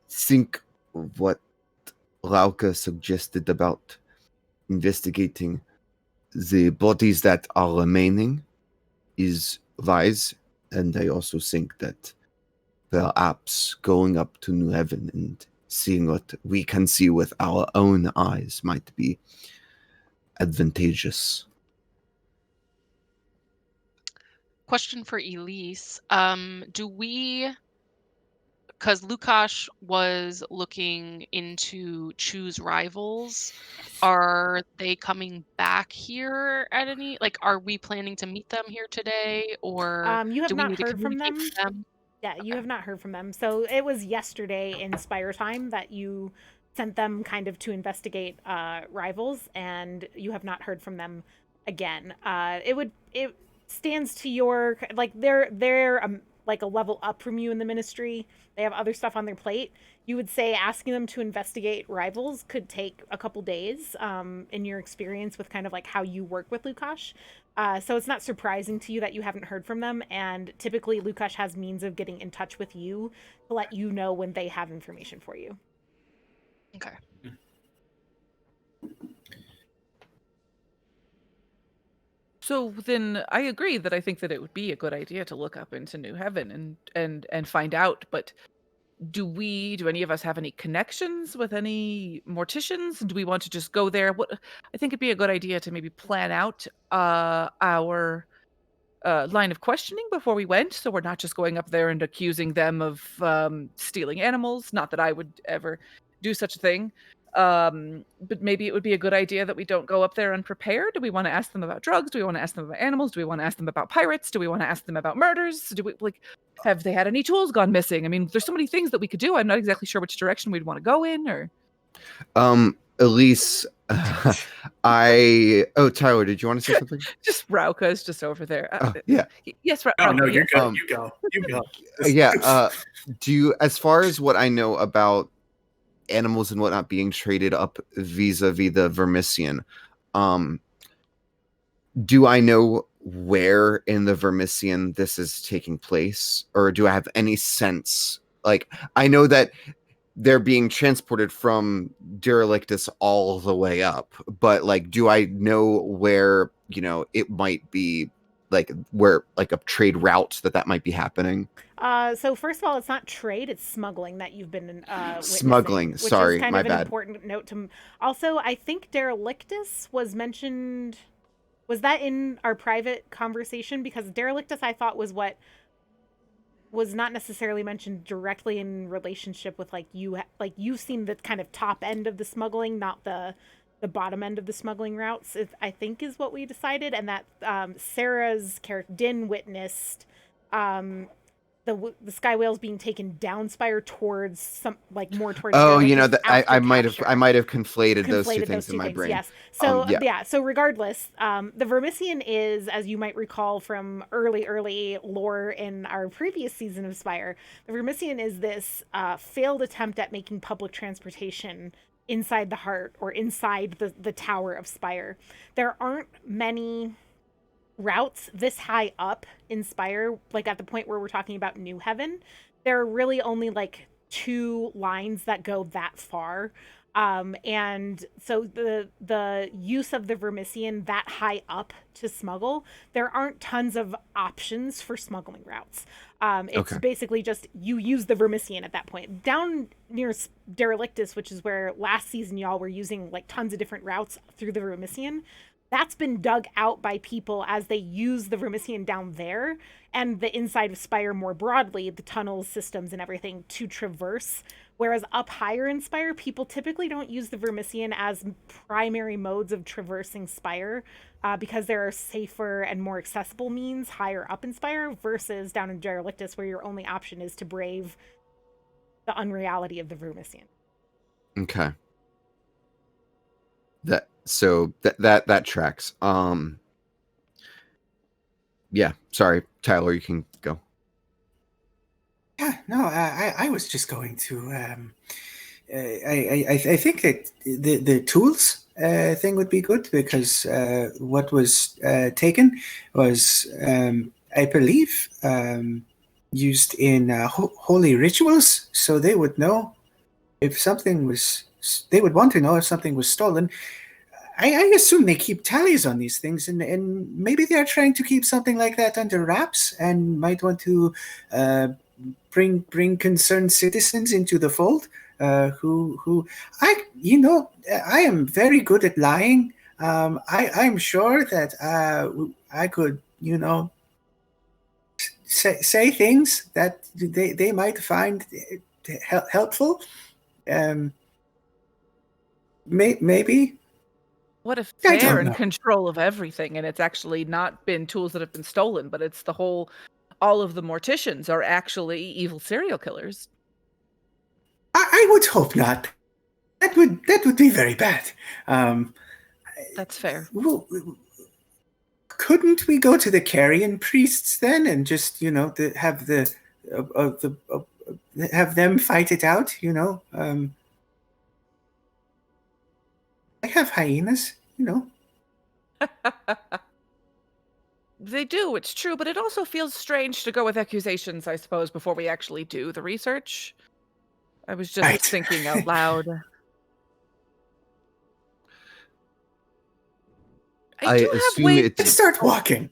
think what Rauka suggested about investigating the bodies that are remaining is wise, and I also think that perhaps going up to New Heaven and seeing what we can see with our own eyes might be advantageous. Question for Elise. Do we, because Lukash was looking into choose rivals, are they coming back here at any, like, are we planning to meet them here today, or You have do we not need to heard from communicate them. with them? Yeah, you Okay. have not heard from them. So it was yesterday in Spire time that you sent them kind of to investigate rivals, and you have not heard from them again. It stands to your, like, they're like a level up from you in the ministry. They have other stuff on their plate. You would say asking them to investigate rivals could take a couple days, in your experience with kind of like how you work with Lukash. So it's not surprising to you that you haven't heard from them, and typically Lukash has means of getting in touch with you to let you know when they have information for you. Okay. So then I agree that I think that it would be a good idea to look up into New Heaven and find out, but do any of us have any connections with any morticians? Do we want to just go there? I think it'd be a good idea to maybe plan out our line of questioning before we went, so we're not just going up there and accusing them of stealing animals. Not that I would ever do such a thing. But maybe it would be a good idea that we don't go up there unprepared. Do we want to ask them about drugs? Do we want to ask them about animals? Do we want to ask them about pirates? Do we want to ask them about murders? Do we, like, have they had any tools gone missing? I mean, there's so many things that we could do. I'm not exactly sure which direction we'd want to go in, or Elise, Tyler, did you want to say something? just Rauka is just over there. Yeah. Yes, Rauka. Oh no, you're yes. good. You go. You go. Yeah. Do you, as far as what I know about animals and whatnot being traded up vis-a-vis the Vermissian, do I know where in the Vermissian this is taking place, or do I have any sense? Like, I know that they're being transported from Derelictus all the way up, but like, do I know where, it might be like where like a trade route that might be happening? So first of all, it's not trade; it's smuggling that you've been Smuggling. witnessing, which Sorry, is kind my of an bad. important note to. Also, I think derelictus was mentioned. Was that in our private conversation? Because derelictus, I thought, was what was not necessarily mentioned directly in relationship with like you've seen the kind of top end of the smuggling, not the bottom end of the smuggling routes. I think is what we decided, and that Sarah's character Din witnessed the sky whales being taken down Spire towards some like more towards Oh, Derelictus that after I might have capture. conflated those two things in my brain. Yes. So Yeah. yeah. So regardless, the Vermissian is, as you might recall from early lore in our previous season of Spire, the Vermissian is this failed attempt at making public transportation inside the heart or inside the tower of Spire. There aren't many routes this high up in Spire, like at the point where we're talking about New Heaven. There are really only like 2 lines that go that far. And so the use of the Vermissian that high up to smuggle, there aren't tons of options for smuggling routes. It's Okay. basically just you use the Vermissian at that point. Down near Derelictus, which is where last season y'all were using like tons of different routes through the Vermissian, that's been dug out by people as they use the Vermissian down there and the inside of Spire more broadly, the tunnels, systems, and everything to traverse. Whereas up higher in Spire, people typically don't use the Vermissian as primary modes of traversing Spire because there are safer and more accessible means higher up in Spire versus down in Derelictus, where your only option is to brave the unreality of the Vermissian. Okay. That tracks. Yeah, sorry, Tyler, you can go. Yeah, no, I was just going to. I think that the tools thing would be good because what was taken was, I believe, used in holy rituals, so they would know if something was. They would want to know if something was stolen. I assume they keep tallies on these things, and maybe they're trying to keep something like that under wraps, and might want to bring concerned citizens into the fold. Who I am very good at lying. I'm sure that I could say things that they might find helpful. Maybe. What if I they're don't in know. control of everything and it's actually not been tools that have been stolen, but it's all of the morticians are actually evil serial killers? I would hope not. That would be very bad. That's fair. Well, couldn't we go to the Carrion priests then and just have have them fight it out? I have hyenas. They do, it's true, but it also feels strange to go with accusations, I suppose, before we actually do the research. I was just Right. thinking out loud. I do have assume ways- it's- Let's start walking.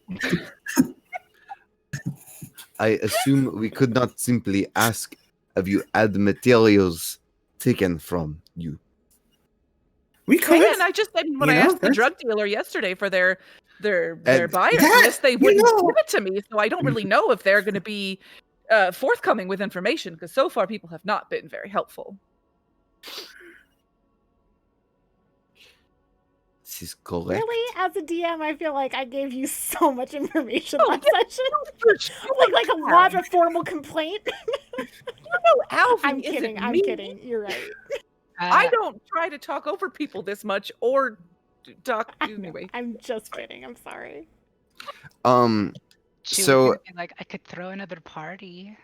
I assume we could not simply ask, have you had materials taken from you? We could. And when I asked the drug dealer yesterday for their buyers list, they wouldn't give it to me, so I don't really know if they're going to be forthcoming with information, because so far people have not been very helpful. This is correct. Really, as a DM, I feel like I gave you so much information last session. like a lot of formal complaint. Alvin I'm kidding. isn't I'm me. kidding. You're right. I don't try to talk over people this much, or talk anyway. I'm just kidding. I'm sorry. She So- was gonna be like, I could throw another party.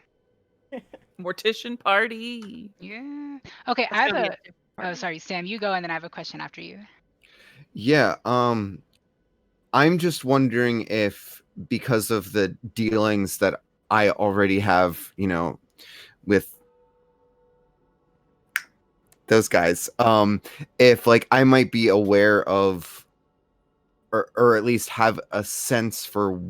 Mortician party. Yeah. Okay, I have a. Oh, sorry, Sam. You go, and then I have a question after you. Yeah, I'm just wondering if, because of the dealings that I already have, with those guys, if like I might be aware of, or at least have a sense for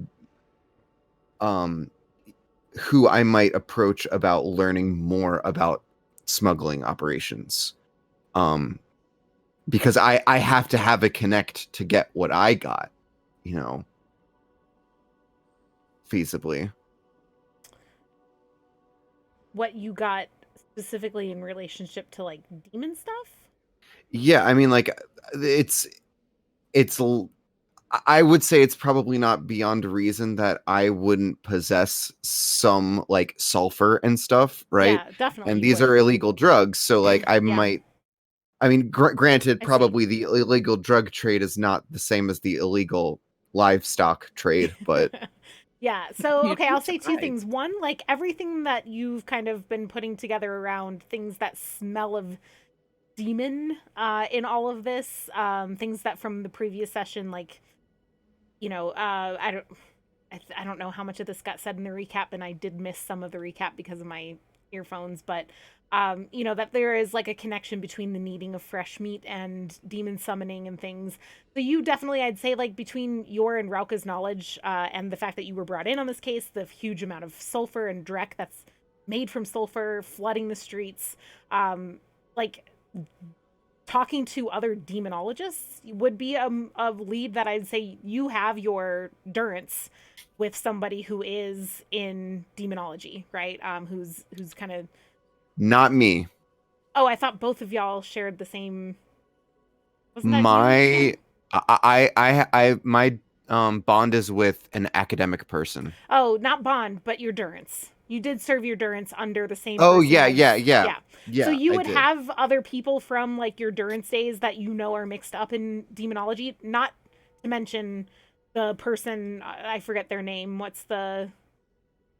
who I might approach about learning more about smuggling operations. Because I have to have a connect to get what I got, feasibly. What you got specifically in relationship to like demon stuff? Yeah, I mean, like, I would say it's probably not beyond reason that I wouldn't possess some like sulfur and stuff, right? Yeah, definitely. And you these would. are illegal drugs, so like I Yeah. might. I mean, granted, I see. probably the illegal drug trade is not the same as the illegal livestock trade, but Yeah. So, You'd okay, be I'll say two surprised. things. One, like everything that you've kind of been putting together around things that smell of demon in all of this, things that from the previous session, like, I don't know how much of this got said in the recap, and I did miss some of the recap because of my earphones, but that there is like a connection between the needing of fresh meat and demon summoning and things. So you definitely, I'd say, like between your and Rauka's knowledge and the fact that you were brought in on this case, the huge amount of sulfur and dreck that's made from sulfur flooding the streets, like talking to other demonologists would be a lead that I'd say you have your durance with somebody who is in demonology, right? Who's kind of not me. Oh, I thought both of y'all shared the same. Wasn't that you? My my bond is with an academic person. Oh, not bond, but your durance. You did serve your durance under the same. Oh person yeah, as- yeah. So you I would did. have other people from like your durance days that are mixed up in demonology. Not to mention the person, I forget their name. What's the?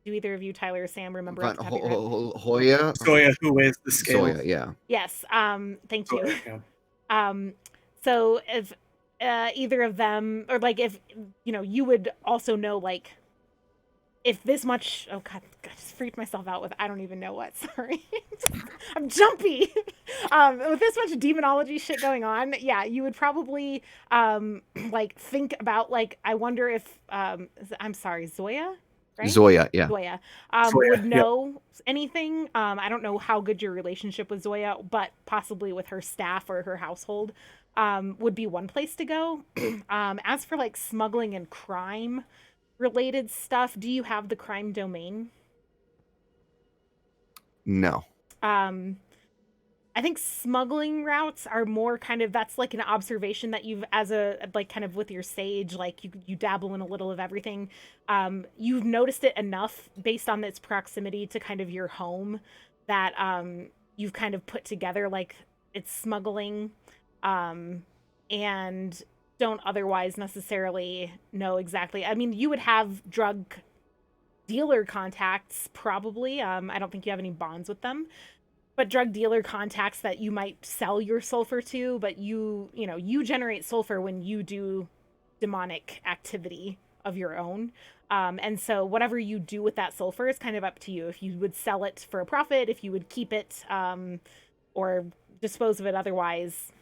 Do either of you, Tyler or Sam, remember off the top of your head? Hoya. Zoya, who weighs the scale. Zoya, yeah. Yes. Thank you. Zoya, yeah. So if either of them, or like if you would also know like if this much. Oh god, I just freaked myself out with I don't even know what. Sorry, I'm jumpy. With this much demonology shit going on, yeah, you would probably like think about like I wonder if I'm sorry, Zoya. Right? Zoya, yeah. Zoya, Zoya, would yeah. know anything. I don't know how good your relationship with Zoya, but possibly with her staff or her household would be one place to go. As for like smuggling and crime related stuff, do you have the crime domain? No. I think smuggling routes are more kind of that's like an observation that you've as a like kind of with your sage, like you dabble in a little of everything. You've noticed it enough based on its proximity to kind of your home that you've kind of put together like it's smuggling and don't otherwise necessarily know exactly. I mean, you would have drug dealer contacts probably. I don't think you have any bonds with them, but drug dealer contacts that you might sell your sulfur to, but you generate sulfur when you do demonic activity of your own. And so whatever you do with that sulfur is kind of up to you. If you would sell it for a profit, if you would keep it, or dispose of it otherwise,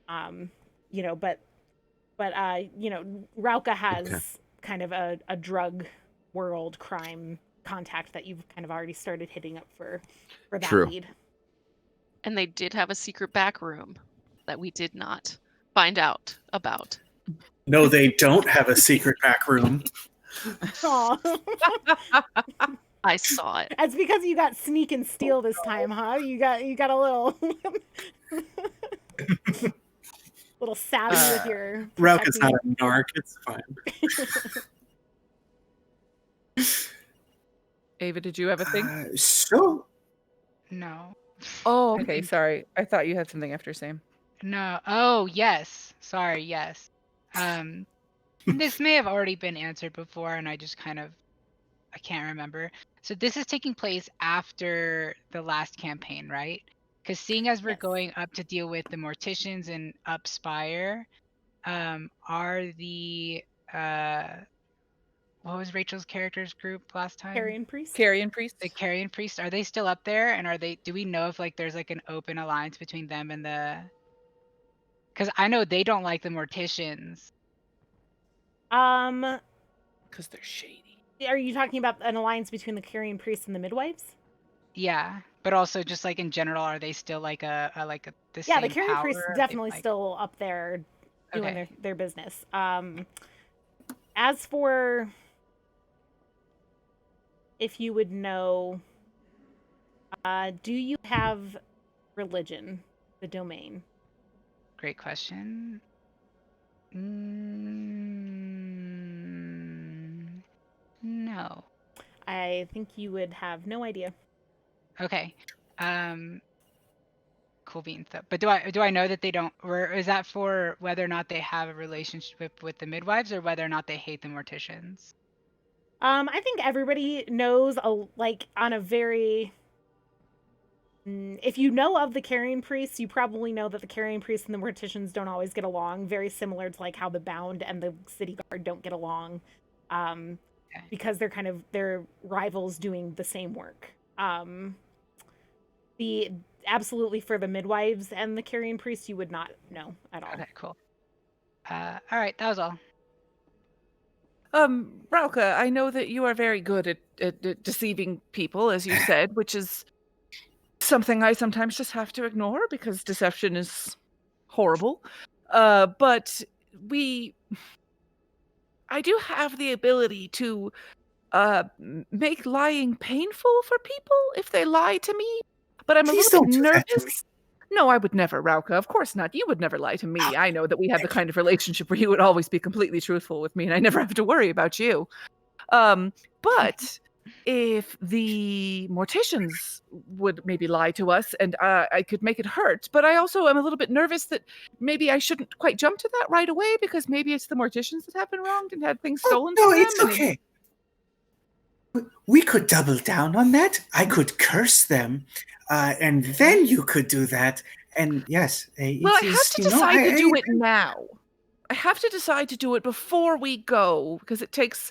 but Rauka has kind of a drug world crime contact that you've kind of already started hitting up for that True. lead. And they did have a secret back room that we did not find out about. No, they don't have a secret back room. Aw. I saw it. That's because you got sneak and steal this time, huh? You got a little little savvy with your Rauka's not protecting- a narc. It's fine. Ava, did you have a thing? So, No. Oh, I okay. think- Sorry. I thought you had something after Sam. No. Oh, yes. Sorry. Yes. This may have already been answered before, and I just I can't remember. So this is taking place after the last campaign, right? Because seeing as we're Yes. going up to deal with the morticians and up Spire, are the what was Rachel's character's group last time? Carrion priest. Carrion priest. The Carrion Priest, are they still up there? And do we know if like there's like an open alliance between them and because I know they don't like the morticians. Because they're shady. Are you talking about an alliance between the carrion priests and the midwives? Yeah, but also just like in general, are they still like the Yeah, the same carrion power? priests Are they, definitely like, still up there doing okay, their business. As for if you would know, do you have religion, the domain? great question. No. I think you would have no idea. Okay. Cool beans though. But do I know that they don't, or is that for whether or not they have a relationship with the midwives or whether or not they hate the morticians? I think everybody knows like on a very if you know of the carrion priests, you probably know that the carrion priests and the morticians don't always get along. Very similar to like how the bound and the city guard don't get along, Okay. because they're rivals doing the same work. The absolutely for the midwives and the carrion priests, you would not know at all. Okay, cool. All right, that was all. Rauka, I know that you are very good at deceiving people, as you said, which is something I sometimes just have to ignore because deception is horrible. But I do have the ability to make lying painful for people if they lie to me. But I'm a Please little bit don't do that to me. nervous. No, I would never, Rauka. Of course not. You would never lie to me. I know that we have the kind of relationship where you would always be completely truthful with me, and I never have to worry about you. But if the morticians would maybe lie to us and I could make it hurt, but I also am a little bit nervous that maybe I shouldn't quite jump to that right away because maybe it's the morticians that have been wronged and had things Oh, stolen no, from them. it's okay. We could double down on that. I could curse them, and then you could do that. And yes, Well, I have to decide to do it now. I have to decide to do it before we go because it takes.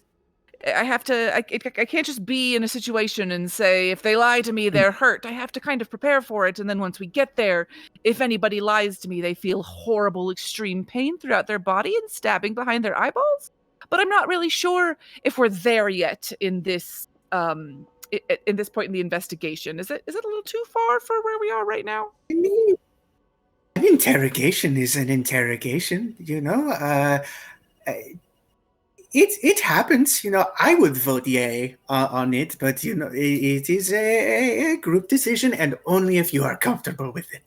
I have to. I can't just be in a situation and say if they lie to me, they're hurt. I have to kind of prepare for it, and then once we get there, if anybody lies to me, they feel horrible, extreme pain throughout their body and stabbing behind their eyeballs. But I'm not really sure if we're there yet in this in this point in the investigation. Is it a little too far for where we are right now? I mean, an interrogation is an interrogation, you know. It happens, you know. I would vote yay on it, but you know, it is a group decision, and only if you are comfortable with it.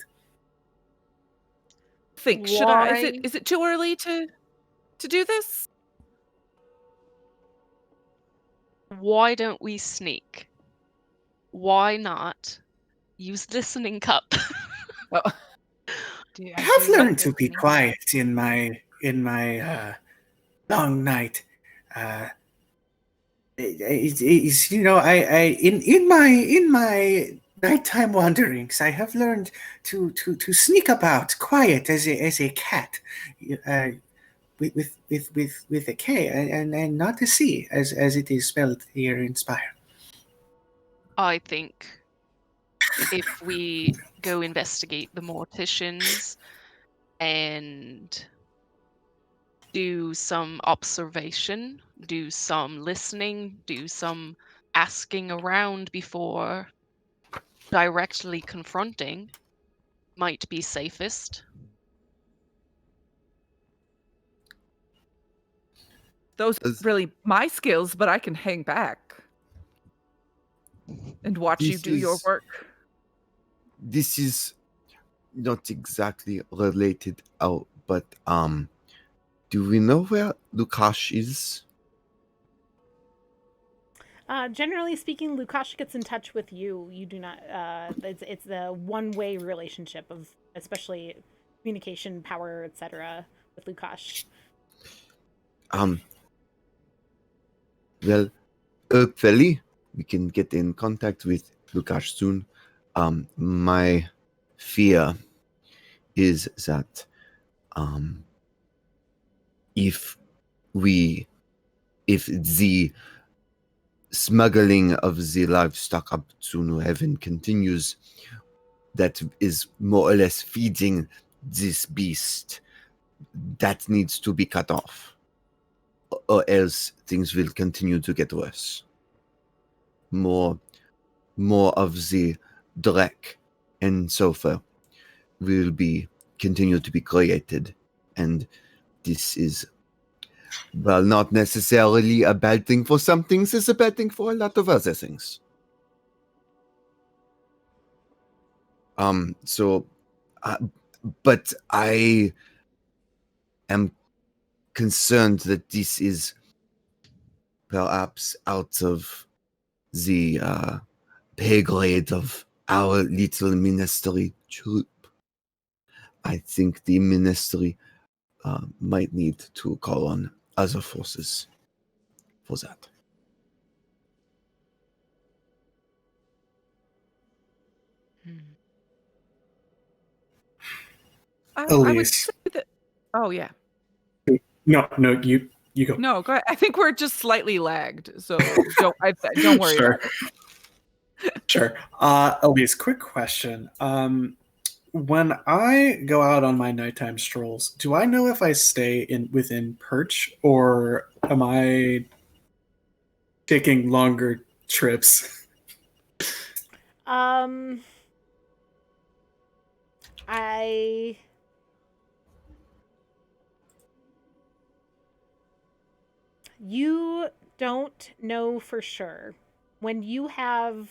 Think should I? Why? Is it too early to do this? Why don't we sneak? Why not use listening cup? Oh. I have learned to be quiet in my long night. It's, you know, I in my nighttime wanderings, I have learned to sneak about quiet as a cat, with a K and not a C as it is spelled here in Spire. I think if we go investigate the morticians and do some observation, do some listening, do some asking around before directly confronting, might be safest. Those are really my skills, but I can hang back and watch you do your work. This is not exactly related out, but do we know where Lukash is? Generally speaking, Lukash gets in touch with you. You do not. It's the one-way relationship of especially communication, power, etc. with Lukash. Well, hopefully we can get in contact with Lukash soon. My fear is that if the smuggling of the livestock up to New Haven continues, that is more or less feeding this beast, that needs to be cut off. or else things will continue to get worse. More of the Drek and Sofa will be continue to be created, and this is, well, not necessarily a bad thing for some things, it's a bad thing for a lot of other things. But I am concerned that this is perhaps out of the pay grade of our little ministry troop. I think the ministry might need to call on other forces for that. I would Elise. say that. Oh yeah. No, you go. No, go ahead. I think we're just slightly lagged, so don't worry Sure. about it. Sure. Elise, quick question. When I go out on my nighttime strolls, do I know if I stay within perch, or am I taking longer trips? You don't know for sure. When you have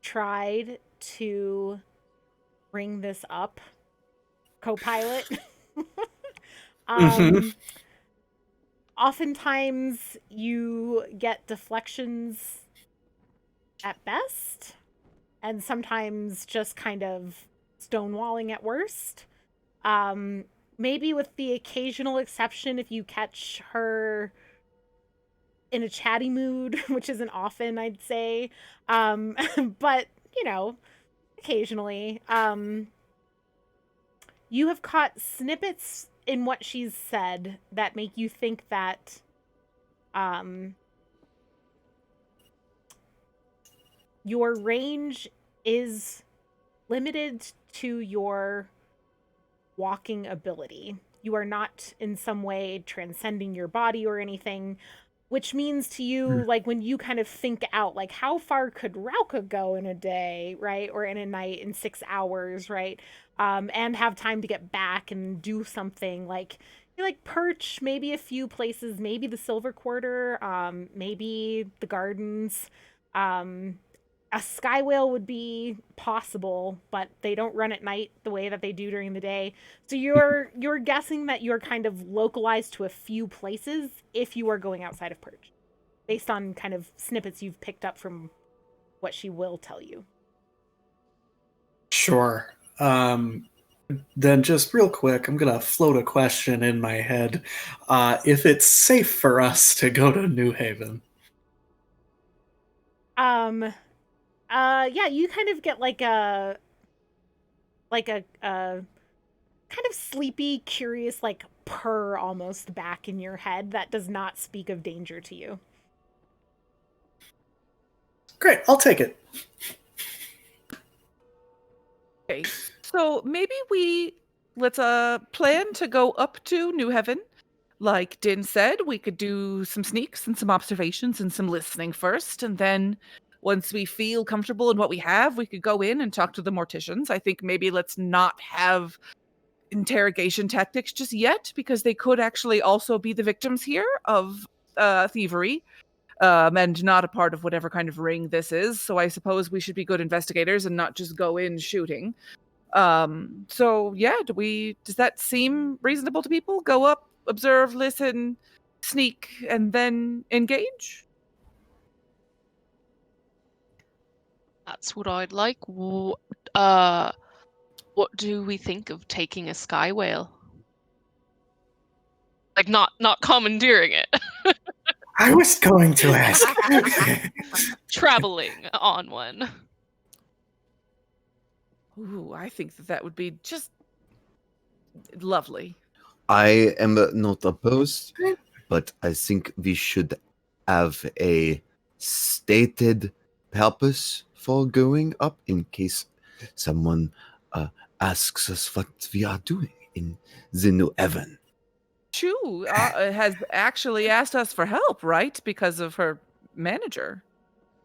tried to bring this up, co-pilot, oftentimes you get deflections at best, and sometimes just kind of stonewalling at worst. Maybe with the occasional exception if you catch her in a chatty mood, which isn't often, I'd say. But, occasionally. You have caught snippets in what she's said that make you think that your range is limited to your walking ability. You are not in some way transcending your body or anything, which means to you, like, when you kind of think out, like, how far could Rauka go in a day, right? Or in a night, in 6 hours, right? And have time to get back and do something like Perch, maybe a few places, maybe the Silver Quarter, maybe the Gardens. A sky whale would be possible, but they don't run at night the way that they do during the day. So you're guessing that you're kind of localized to a few places if you are going outside of Perch, based on kind of snippets you've picked up from what she will tell you. Sure. Then just real quick, I'm gonna float a question in my head. If it's safe for us to go to New Haven. Yeah, you kind of get like a kind of sleepy, curious, like purr almost back in your head that does not speak of danger to you. Great, I'll take it. Okay, so maybe let's plan to go up to New Haven. Like Din said, we could do some sneaks and some observations and some listening first, and then once we feel comfortable in what we have, we could go in and talk to the morticians. I think maybe let's not have interrogation tactics just yet, because they could actually also be the victims here of thievery, and not a part of whatever kind of ring this is. So I suppose we should be good investigators and not just go in shooting. So yeah, does that seem reasonable to people? Go up, observe, listen, sneak, and then engage? That's what I'd like. What do we think of taking a sky whale? Like, not commandeering it. I was going to ask. Traveling on one. Ooh, I think that would be just lovely. I am not opposed, but I think we should have a stated purpose for going up in case someone asks us what we are doing in the New Haven. Chu has actually asked us for help, right? Because of her manager.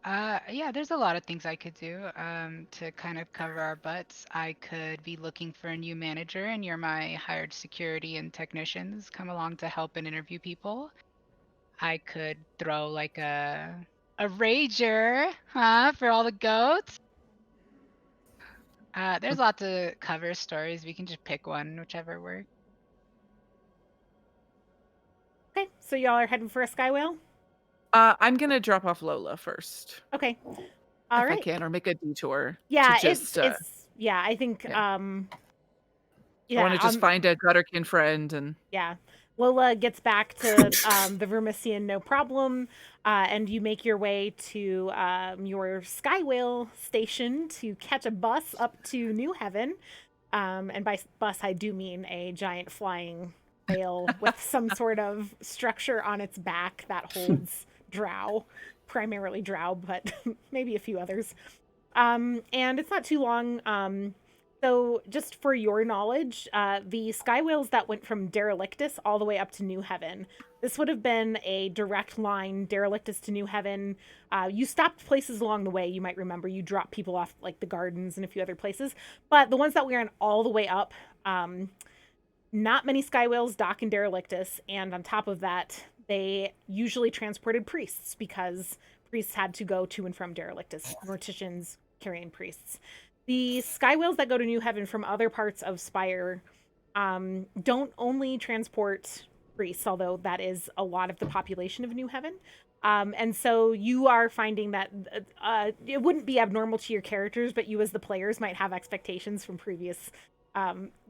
Yeah, there's a lot of things I could do to kind of cover our butts. I could be looking for a new manager, and you're my hired security and technicians come along to help and interview people. I could throw like a rager, huh, for all the goats. There's lots of cover stories. We can just pick one, whichever works. Okay, so y'all are heading for a sky whale? I'm gonna drop off Lola first, Okay. All if I right. can, or make a detour to Yeah, just. it's yeah, I think Yeah. I want yeah, to just find a gutterkin friend and. yeah. Lola gets back to the Vermisian no problem, and you make your way to your sky whale station to catch a bus up to New Heaven. And by bus, I do mean a giant flying whale with some sort of structure on its back that holds drow, primarily drow, but maybe a few others. And it's not too long. So, just for your knowledge, the sky whales that went from Derelictus all the way up to New Heaven, this would have been a direct line, Derelictus to New Heaven. You stopped places along the way. You might remember you dropped people off like the gardens and a few other places. But the ones that we ran all the way up, not many sky whales dock in Derelictus. And on top of that, they usually transported priests because priests had to go to and from Derelictus, morticians carrying priests. The sky whales that go to New Heaven from other parts of Spire don't only transport priests, although that is a lot of the population of New Heaven. And so you are finding that it wouldn't be abnormal to your characters, but you as the players might have expectations from previous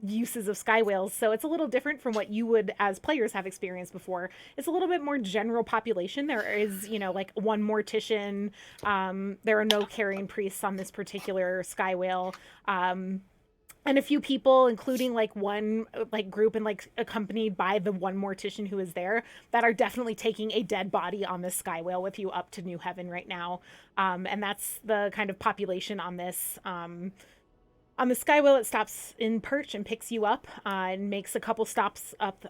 uses of sky whales. So it's a little different from what you would as players have experienced before. It's a little bit more general population. There is, like one mortician. There are no carrying priests on this particular sky whale. And a few people, including like one like group and like accompanied by the one mortician who is there, that are definitely taking a dead body on this sky whale with you up to New Heaven right now. And that's the kind of population on this. On the sky whale, it stops in Perch and picks you up and makes a couple stops up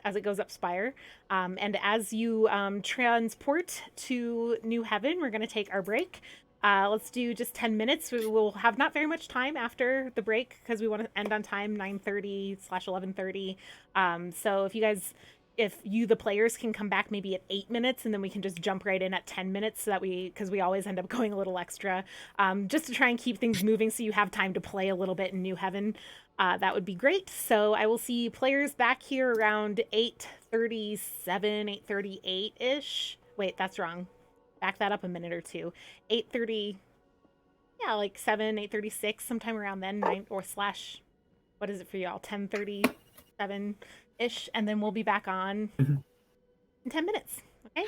as it goes up Spire. And as you transport to New Heaven, we're going to take our break. Let's do just 10 minutes. We will have not very much time after the break because we want to end on time, 9:30/11:30. So if you, the players, can come back maybe at 8 minutes, and then we can just jump right in at 10 minutes so that because we always end up going a little extra, just to try and keep things moving so you have time to play a little bit in New Heaven. That would be great. So I will see players back here around 8:37, 8:38-ish. Wait, that's wrong. Back that up a minute or two. 8:30, yeah, like 7, 8:36, sometime around then, 9 or slash, what is it for y'all? 10:37-ish, and then we'll be back on in 10 minutes. Okay?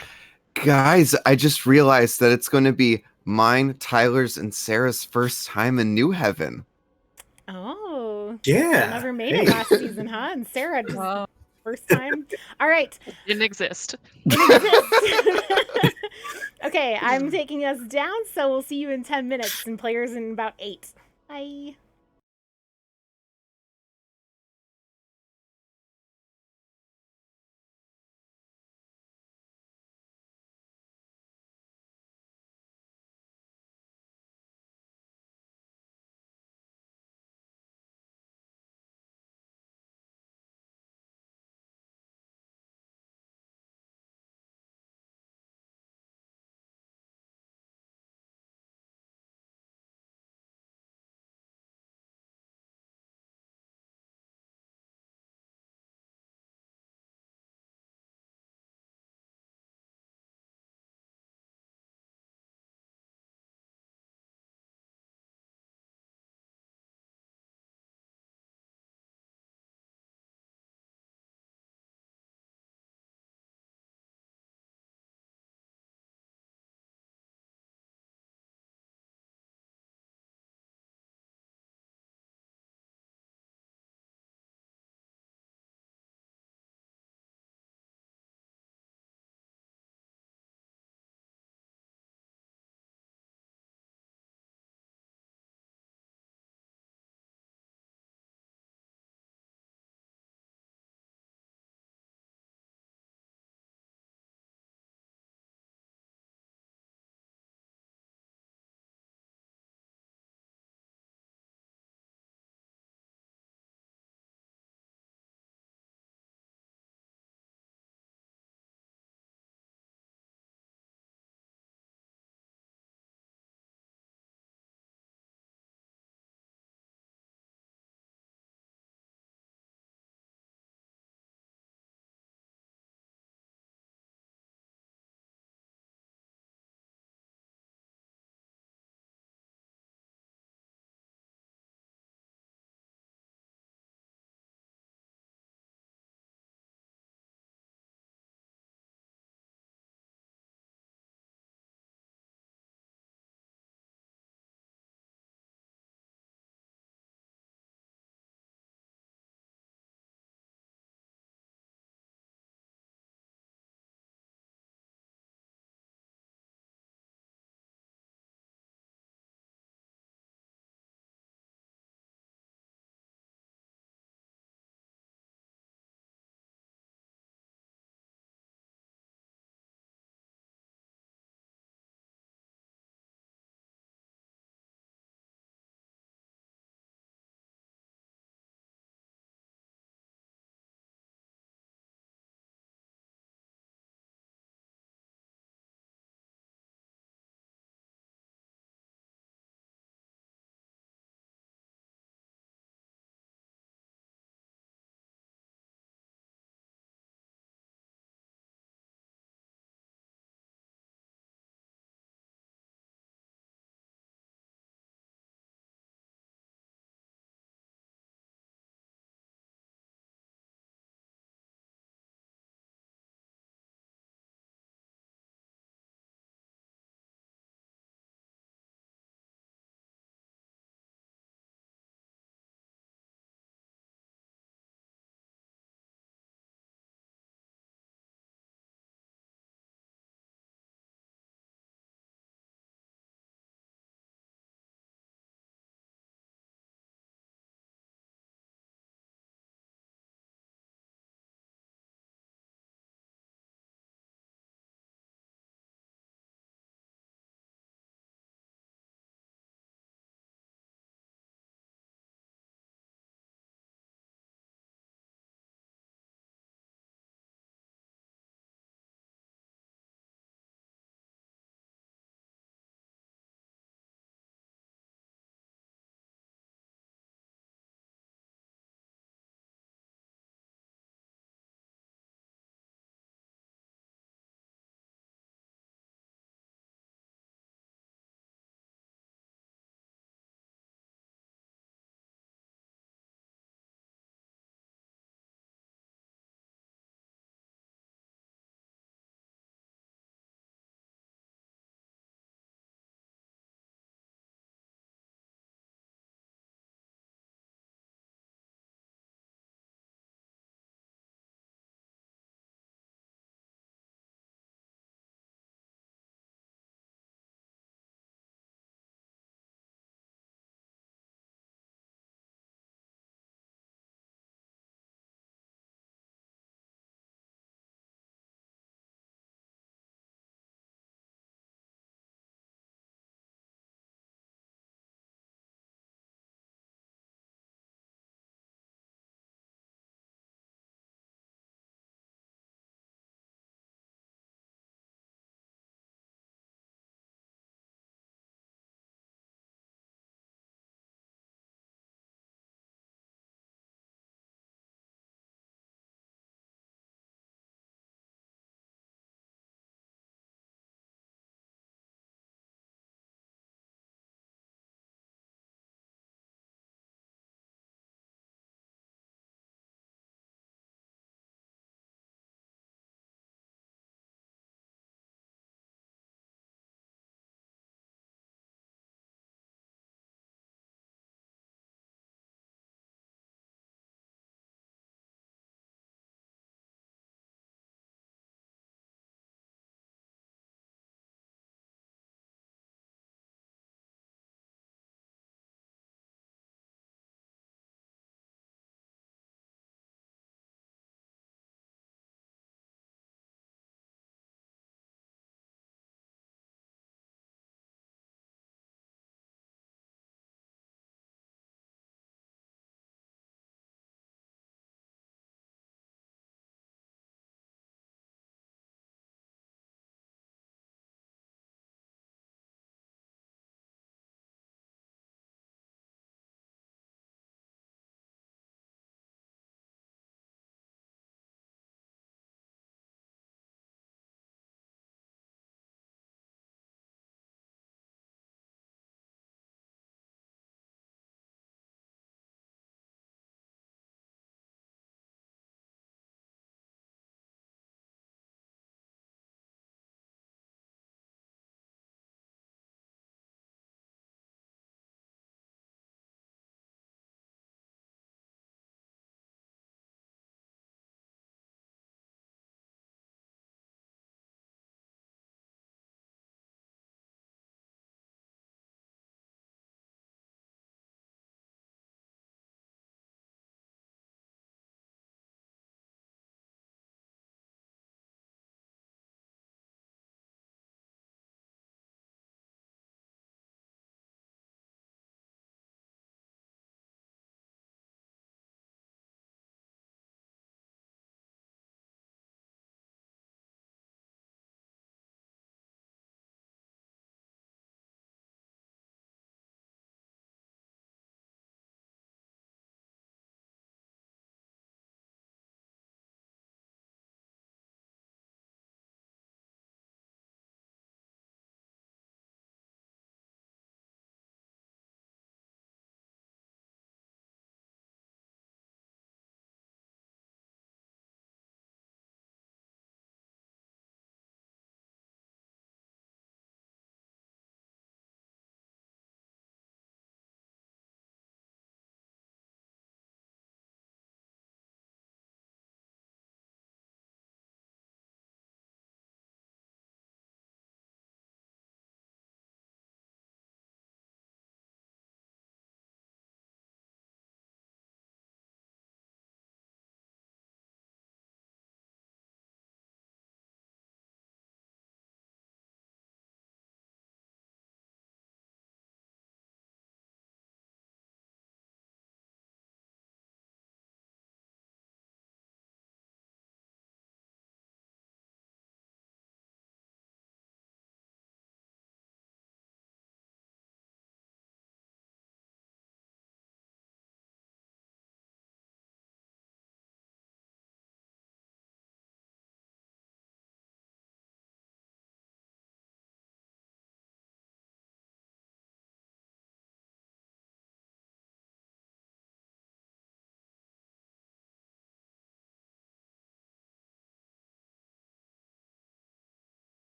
Guys, I just realized that it's going to be mine, Tyler's, and Sarah's first time in New Heaven. Oh. Yeah. You never made it last season, huh? And Sarah just first time. All right. Didn't exist. Okay, I'm taking us down, so we'll see you in 10 minutes and players in about 8. Bye.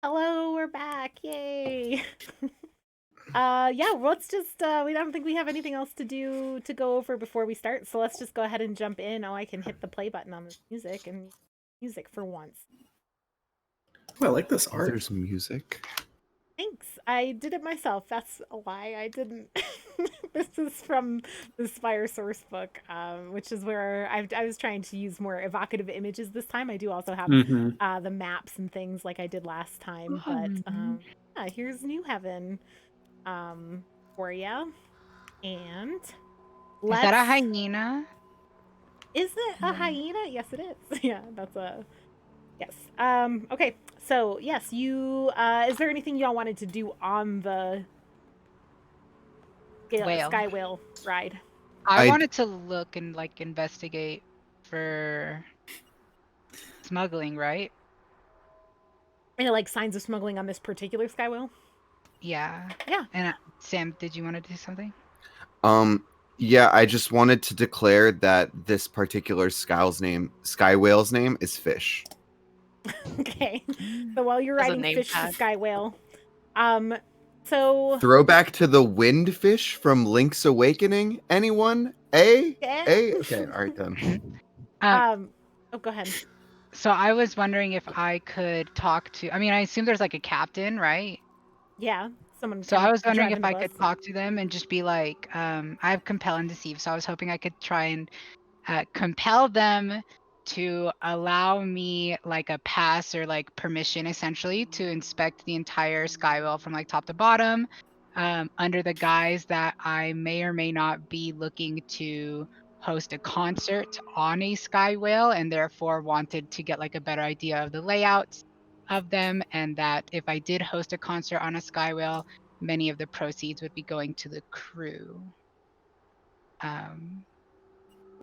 Hello, we're back. Yay. Yeah, let's just we don't think we have anything else to go over before we start, so let's just go ahead and jump in. Oh, I can hit the play button on this music and music for once. Oh, I like this Oh, art. there's music. Thanks. I did it myself. That's a lie. I didn't. This is from the Spire source book, which is where I was trying to use more evocative images this time. I do also have Mm-hmm. the maps and things like I did last time, but yeah, here's New Heaven for you. And Is that a let's. hyena? Is it a Yeah. hyena? Yes, it is. Yeah, that's a. Yes. Okay. So yes, you. Is there anything y'all wanted to do on the Whale. Sky Whale ride? I I'd- wanted to look and like investigate for smuggling, right? Any like signs of smuggling on this particular Sky Whale? Yeah. Yeah. And Sam, did you want to do something? Yeah, I just wanted to declare that this particular Sky Whale's name is Fish. Okay. So while you're As a riding name Fish the tag. Sky Whale, so Throwback to the wind fish from Link's Awakening. Anyone? A? yeah. Okay, all right then. Oh, go ahead. So I was wondering if I could talk to. I mean, I assume there's like a captain, right? Yeah. Someone. So I was wondering driving if the I bus. could talk to them and just be like, I have compel and deceive. So I was hoping I could try and compel them to allow me like a pass or like permission essentially to inspect the entire skywell from like top to bottom, under the guise that I may or may not be looking to host a concert on a sky whale and therefore wanted to get like a better idea of the layouts of them, and that if I did host a concert on a sky whale, many of the proceeds would be going to the crew.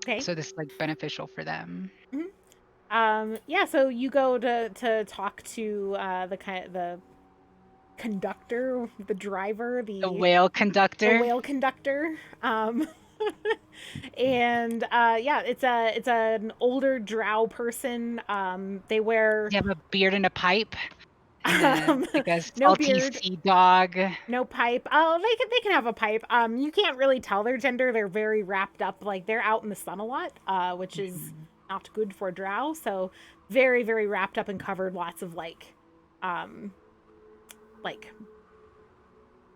Okay. So this is like beneficial for them. Yeah. So you go to talk to the conductor, the driver, The whale conductor. whale conductor. And yeah, it's an older drow person. They wear You have a beard and a pipe. And like a no salty beard, sea dog. no pipe. Oh, they can have a pipe. You can't really tell their gender. They're very wrapped up, like they're out in the sun a lot, which is not good for drow. So very very wrapped up and covered. Lots of like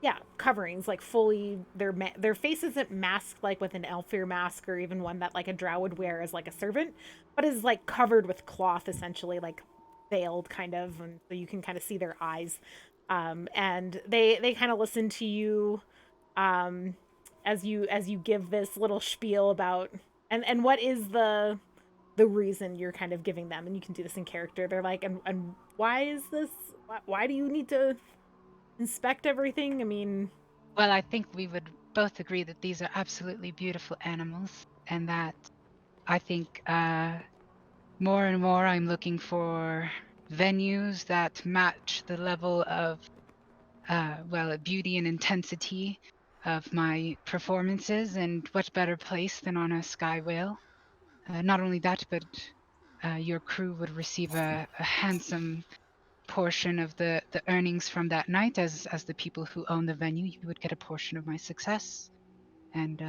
yeah, coverings, like fully their face isn't masked like with an Elfir mask or even one that like a drow would wear as like a servant, but is like covered with cloth essentially, like veiled kind of, and so you can kind of see their eyes. And they kind of listen to you as you give this little spiel about and what is the reason you're kind of giving them, and you can do this in character. They're like, and why is this, why do you need to inspect everything? I mean, Well, I think we would both agree that these are absolutely beautiful animals, and that I think more and more I'm looking for venues that match the level of well, beauty and intensity of my performances, and what better place than on a sky whale? Not only that, but your crew would receive a handsome portion of the earnings from that night, as the people who own the venue. You would get a portion of my success, and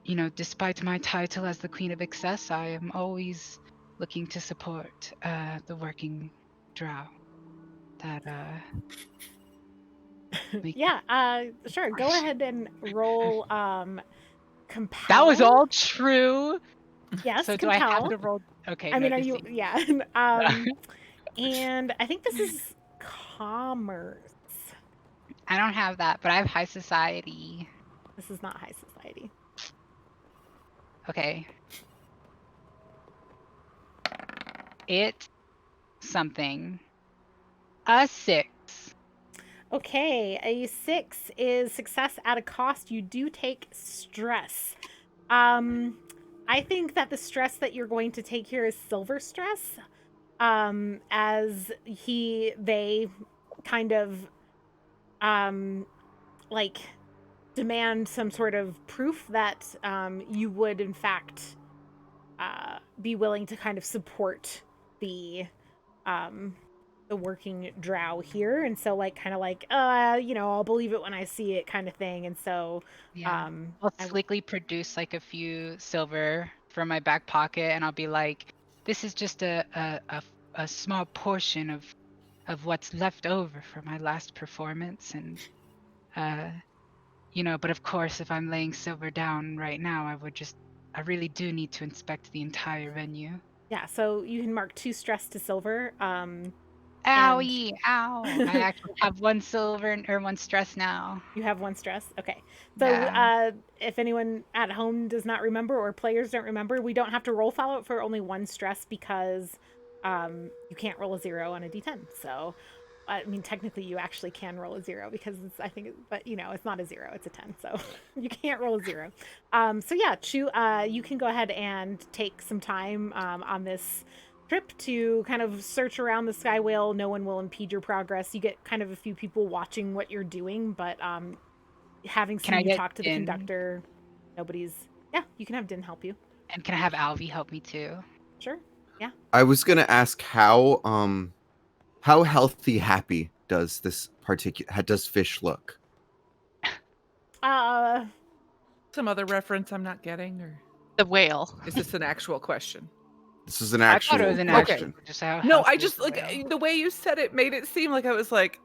you know, despite my title as the Queen of Excess, I am always looking to support the working drow. That yeah, sure. Go ahead and roll compel. That was all true. Yes, So do compel. I have to roll? Okay. I no, mean, are you? deceive. Yeah. And I think this is commerce. I don't have that, but I have high society. This is not high society. Okay. It's something. A 6. Okay, a 6 is success at a cost. You do take stress. I think that the stress that you're going to take here is silver stress. As they kind of like demand some sort of proof that you would in fact be willing to kind of support the the working drow here, and so like kind of like I'll believe it when I see it kind of thing. And so Yeah. I'll I sleekly produce like a few silver from my back pocket, and I'll be like, "This is just a small portion of what's left over from my last performance." And but of course, if I'm laying silver down right now, I really do need to inspect the entire venue. yeah, so you can mark 2 stress to silver. And Owie, ow! I actually have 1 silver or 1 stress now. you have 1 stress. Okay. So Yeah. if anyone at home does not remember or players don't remember, we don't have to roll Fallout for only 1 stress because you can't roll a 0 on a d10. So I mean, technically, you actually can roll a 0 because but it's not a 0; it's a 10, so you can't roll a 0. So yeah, Chu, you can go ahead and take some time on this trip to kind of search around the Sky Whale. No one will impede your progress. You get kind of a few people watching what you're doing, but having Can seen I you get talk to the Din? conductor, nobody's. Yeah, you can have Din help you. And can I have Alvi help me too? Sure. Yeah. I was gonna ask how healthy, happy does this does fish look? Uh, Some other reference I'm not getting, or The whale. is this an actual question? This is an I thought it actual was an question. actual. Just how No, healthy I is just the like whale? the way you said it made it seem like I was like,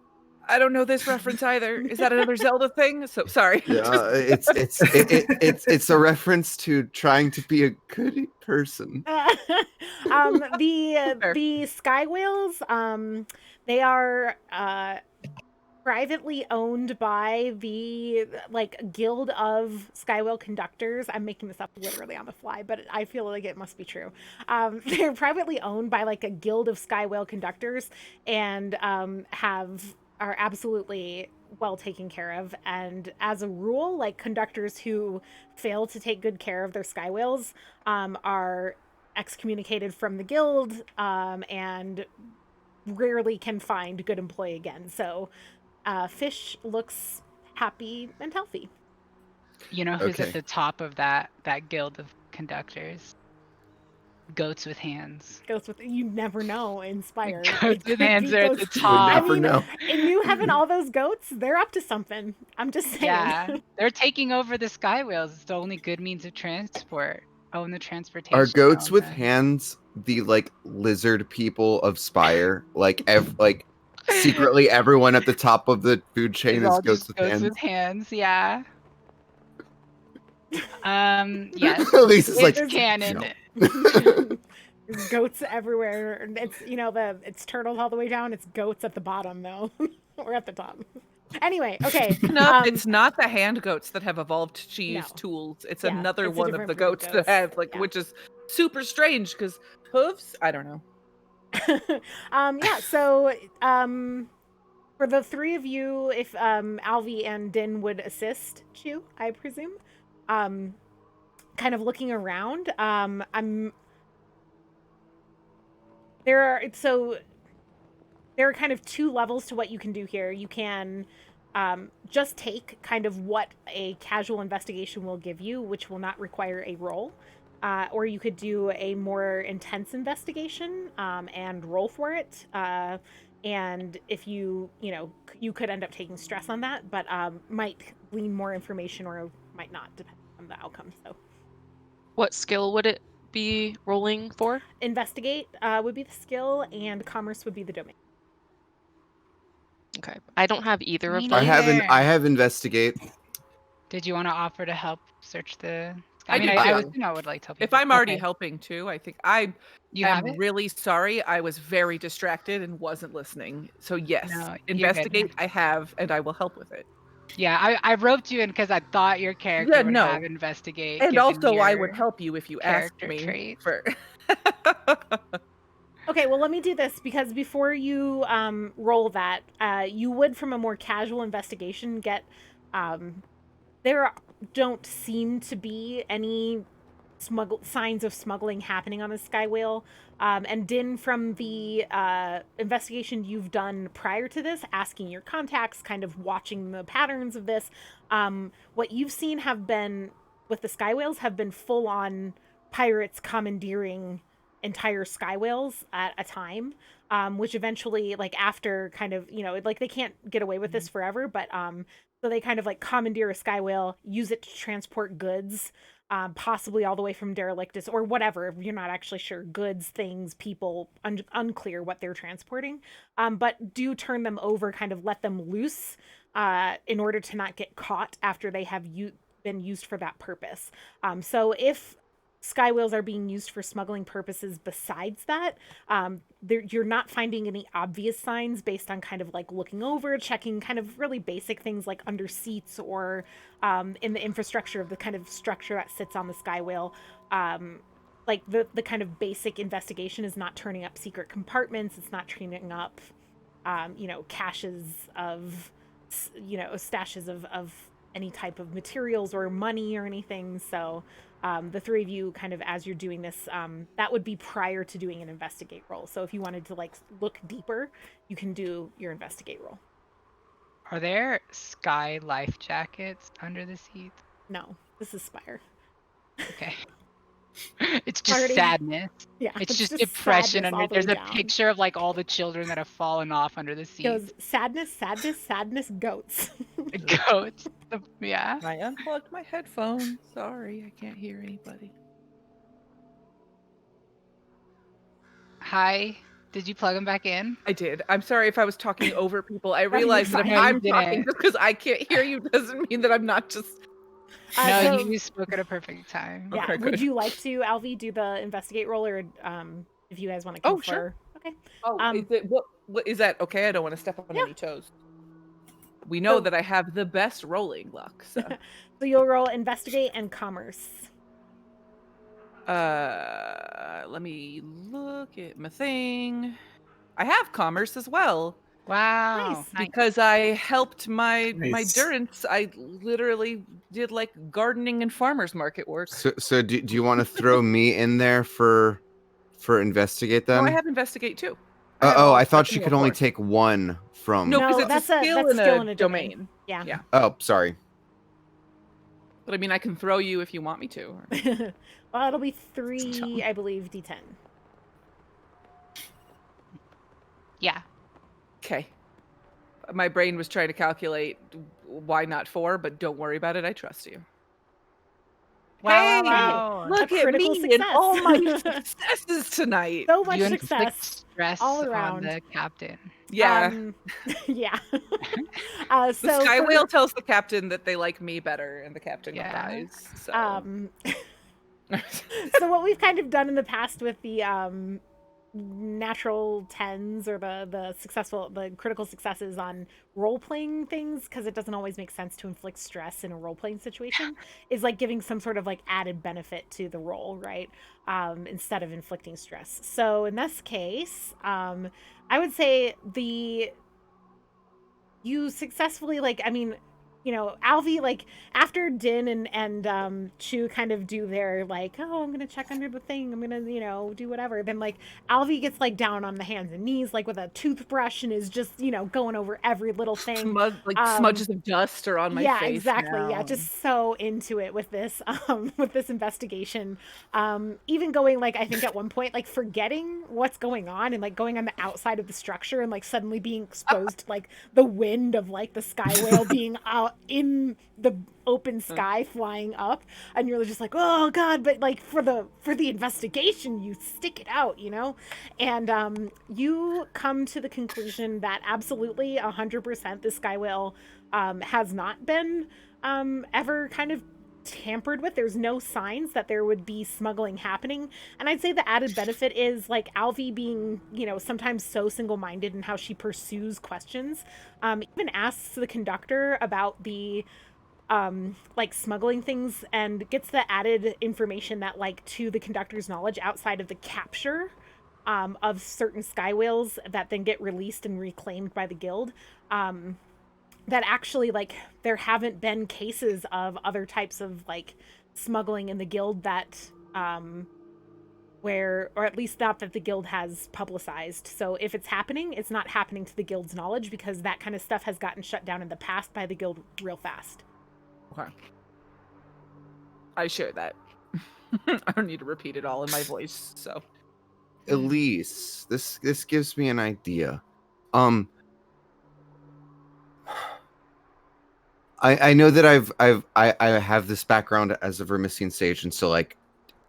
I don't know this reference either. Is that another Zelda thing? So sorry. Yeah, it's a reference to trying to be a good person. Fair. The sky whales, they are privately owned by the guild of skywhale conductors. I'm making this up literally on the fly, but I feel like it must be true. They're privately owned by like a guild of skywhale conductors, and are absolutely well taken care of. And as a rule, like conductors who fail to take good care of their sky whales are excommunicated from the guild, and rarely can find good employ again. So Fish looks happy and healthy. You know who's at Okay. the top of that guild of conductors? Goats with hands. Goats with you never know. Inspire. Goats It with could hands be are at goats. the You would I top. never mean, know. in New Heaven, all those goats, they're up to something. I'm just saying. Yeah, they're taking over the sky whales. It's the only good means of transport. Own the transportation. Are goats own with the- hands the like lizard people of Spire? Like secretly everyone at the top of the food chain It's is all goats just with goats hands. with hands. Yeah. Yes. Lisa's like, It's canon. no. There's goats everywhere. It's turtles all the way down. It's goats at the bottom though. Or at the top. Anyway, okay. It's not the hand goats that have evolved to use No. tools. It's Yeah, another it's a one of different the breed of goats that goats. have Yeah. which is super strange because hooves. I don't know. Yeah, so for the 3 of you, if Alvi and Din would assist you, I presume. Kind of looking around. There are kind of 2 levels to what you can do here. You can just take kind of what a casual investigation will give you, which will not require a roll. Or you could do a more intense investigation and roll for it. And if you could end up taking stress on that, but might glean more information or might not, depending on the outcome. So What skill would it be rolling for? investigate would be the skill, and commerce would be the domain. Okay. I don't have either Me of I those. neither. have investigate. Did you want to offer to help search the sky? I I mean, do I too. assume I would like to help you. If I'm already Okay. helping too, I think I You have am it? really sorry. I was very distracted and wasn't listening. So yes, No, you're good. investigate. I have, and I will help with it. Yeah, I roped you in because I thought your character Yeah, would no. have investigate. And given also, I your would help you if you asked character me trait. for. Okay, well, let me do this because before you roll that, you would, from a more casual investigation, get there don't seem to be any signs of smuggling happening on the Sky Whale. And Din, from the investigation you've done prior to this, asking your contacts, kind of watching the patterns of this, what you've seen have been with the Sky Whales have been full on pirates commandeering entire sky whales at a time, which eventually, like after kind of, like they can't get away with this forever, but so they kind of like commandeer a sky whale, use it to transport goods, possibly all the way from Derelictus or whatever. You're not actually sure. Goods, things, people, unclear what they're transporting. But do turn them over, kind of let them loose in order to not get caught after they have been used for that purpose. So if sky whales are being used for smuggling purposes besides that, you're not finding any obvious signs based on kind of like looking over, checking kind of really basic things like under seats or in the infrastructure of the kind of structure that sits on the sky whale. Like the kind of basic investigation is not turning up secret compartments. It's not turning up, caches of, stashes of any type of materials or money or anything. So the three of you kind of, as you're doing this, that would be prior to doing an investigate roll. So if you wanted to like look deeper, you can do your investigate roll. Are there sky life jackets under the seats? No, this is Spire. Okay. It's just Already- sadness. Yeah, It's just depression sadness all under. the way There's a down. picture of like all the children that have fallen off under the It seats. goes sadness, sadness, sadness, goats. Goats. Yeah. I unplugged my headphones. Sorry, I can't hear anybody. Hi. Did you plug them back in? I did. I'm sorry if I was talking over people. I you're realized that if fine. No, you I'm talking didn't. just because I can't hear you doesn't mean that I'm not just. No, so, you spoke at a perfect time. yeah. Okay, Would good. you like to, Alvi, do the investigate roll, or if you guys want to Oh, confer? sure. Okay. Oh, is it what is that? Okay, I don't want to step on Yeah. any toes. We know So- that I have the best rolling luck. So, So you'll roll investigate and commerce. let me look at my thing. I have commerce as well Wow. Nice. because I helped my Nice. durance. I literally did like gardening and farmers market work. So do you want to throw me in there for investigate then? No, I have investigate too. I thought you could only take one from. No, No, because it's that's a skill that's in skill a in a domain. Yeah. Yeah. Oh, sorry. But I mean, I can throw you if you want me to. Well, it'll be 3, I believe, D10. Yeah. Okay. My brain was trying to calculate why not 4, but don't worry about it. I trust you. Wow. Hey, wow. Look A at critical me and all my success. successes tonight. So much You inflict success. stress all on around. the captain. Yeah. Yeah. The So Sky for- Whale tells the captain that they like me better, and the captain Yeah. cries. So. So what we've kind of done in the past with the natural 10s or the critical successes on role-playing things, because it doesn't always make sense to inflict stress in a role-playing situation, is like giving some sort of like added benefit to the role, right? Instead of inflicting stress. So in this case, I would say you successfully, like, I mean, Alvi, like, after Din and Chu kind of do their, like, oh, I'm gonna check under the thing, I'm gonna, do whatever, then, like, Alvi gets, like, down on the hands and knees, like, with a toothbrush and is just, going over every little thing. Smudges of dust are on my face. Yeah, exactly. now. Yeah, just so into it with this investigation. Even going, like, I think at one point, like, forgetting what's going on and, like, going on the outside of the structure and, like, suddenly being exposed to, like, the wind of, like, the sky whale being out in the open sky flying up, and you're just like, oh god, but like for the investigation you stick it out, and you come to the conclusion that absolutely 100% the sky whale has not been ever kind of tampered with. There's no signs that there would be smuggling happening, and I'd say the added benefit is like Alvi being sometimes so single-minded in how she pursues questions, even asks the conductor about the like smuggling things, and gets the added information that, like, to the conductor's knowledge, outside of the capture of certain sky whales that then get released and reclaimed by the guild, that actually, like, there haven't been cases of other types of, like, smuggling in the guild that where, or at least not that the guild has publicized. So if it's happening, it's not happening to the guild's knowledge, because that kind of stuff has gotten shut down in the past by the guild real fast. Okay. I share that. I don't need to repeat it all in my voice, so. Elise, this gives me an idea. I know that I have this background as a Vermisian sage, and so like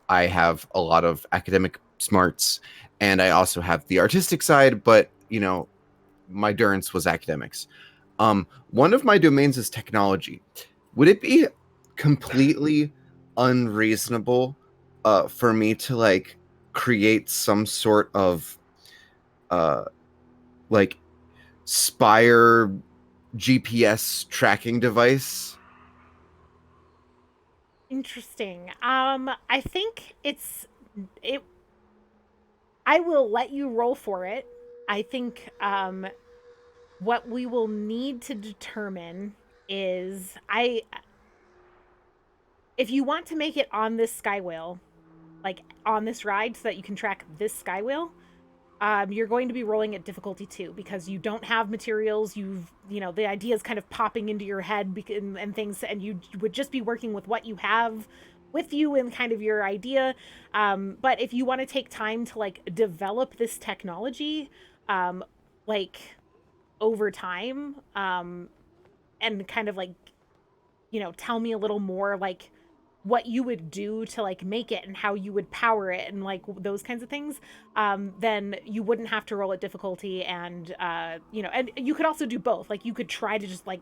I have a lot of academic smarts, and I also have the artistic side, but you know, my Durance was academics. One of my domains is technology. Would it be completely unreasonable for me to like create some sort of like Spire GPS tracking device? Interesting. I think it. I will let you roll for it. I think what we will need to determine is if you want to make it on this skywheel, like on this ride, so that you can track this skywheel, you're going to be rolling at difficulty 2 because you don't have materials. The idea is kind of popping into your head and things, and you would just be working with what you have with you and kind of your idea. But if you want to take time to like develop this technology, like over time, and kind of like, tell me a little more like what you would do to like make it and how you would power it and like those kinds of things, then you wouldn't have to roll at difficulty. And and you could also do both. Like you could try to just like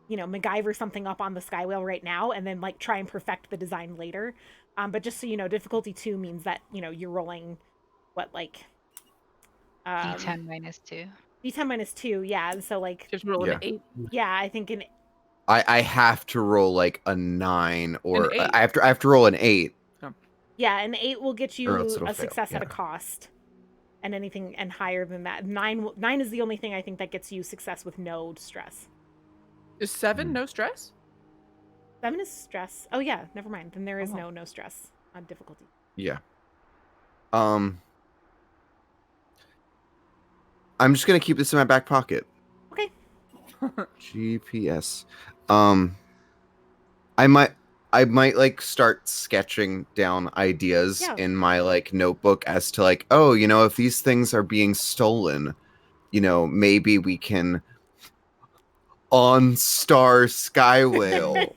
MacGyver something up on the skywheel right now and then like try and perfect the design later. But just so you know, difficulty 2 means that you're rolling what, like D10 minus 2. D10 minus 2, yeah. So like, Just roll Yeah. an 8. yeah, I think I have to roll like a 9 or An 8. I have to roll an 8. yeah, an 8 will get Or you else it'll a fail, success at a yeah. cost. And anything and higher than that, 9 is the only thing I think that gets you success with no stress. Is 7 no stress? 7 is stress. Oh yeah, never mind. Then there is Oh. no stress on difficulty. Yeah. I'm just gonna keep this in my back pocket. Okay. GPS. I might like start sketching down ideas Yeah. in my like notebook as to like, oh, if these things are being stolen, maybe we can on Star Skywhale.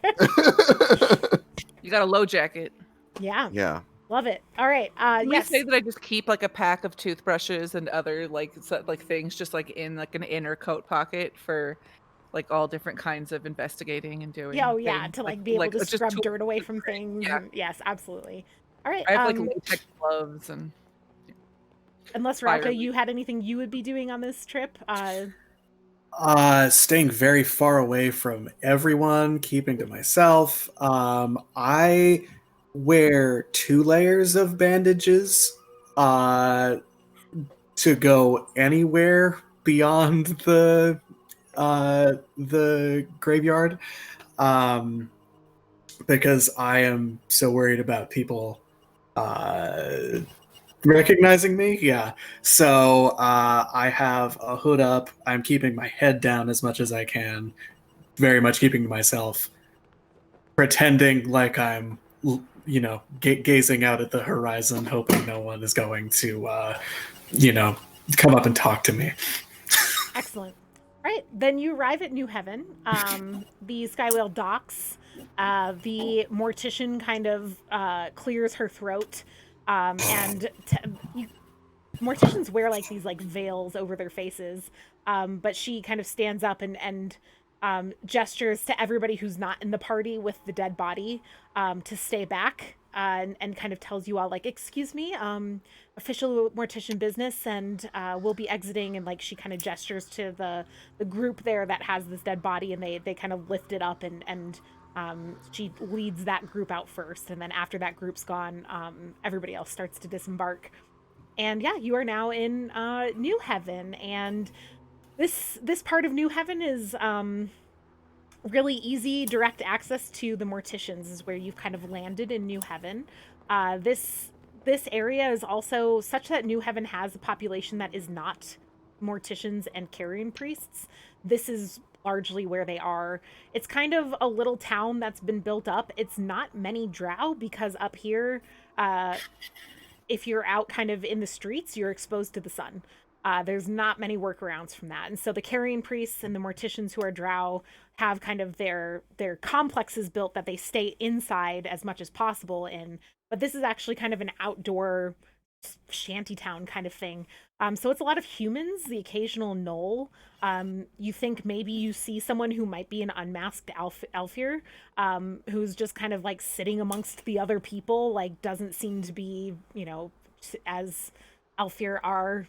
You got a low jacket. Yeah. Yeah. Love it. All right. Can we Yes. say that I just keep like a pack of toothbrushes and other like things just like in like an inner coat pocket for like all different kinds of investigating and doing. Yeah, oh yeah, things. to like be able to just scrub tools dirt away is from great. things. Yeah. And yes, absolutely. All right. I have like latex gloves and. Unless fire Raka, leaf. you had anything you would be doing on this trip? Staying very far away from everyone, keeping to myself. I wear 2 layers of bandages to go anywhere beyond the graveyard, because I am so worried about people recognizing me. Yeah, so I have a hood up. I'm keeping my head down as much as I can, very much keeping to myself, pretending like I'm gazing out at the horizon, hoping no one is going to come up and talk to me. Excellent. All right, then you arrive at New Heaven. The Skywhale docks. The mortician kind of clears her throat, and morticians wear like these like veils over their faces, but she kind of stands up and gestures to everybody who's not in the party with the dead body to stay back, and kind of tells you all like, excuse me, official mortician business, and we'll be exiting. And like she kind of gestures to the group there that has this dead body, and they kind of lift it up, and she leads that group out first, and then after that group's gone, everybody else starts to disembark. And yeah, you are now in New Heaven, and this part of New Heaven is really easy, direct access to the morticians is where you've kind of landed in New Heaven. This area is also such that New Heaven has a population that is not morticians and carrion priests. This is largely where they are. It's kind of a little town that's been built up. It's not many drow because up here, if you're out kind of in the streets, you're exposed to the sun. There's not many workarounds from that. And so the carrion priests and the morticians who are drow have kind of their complexes built that they stay inside as much as possible in. But this is actually kind of an outdoor shantytown kind of thing. So it's a lot of humans, the occasional gnoll. You think maybe you see someone who might be an unmasked Elfir, who's just kind of like sitting amongst the other people, like doesn't seem to be, as Elfir are,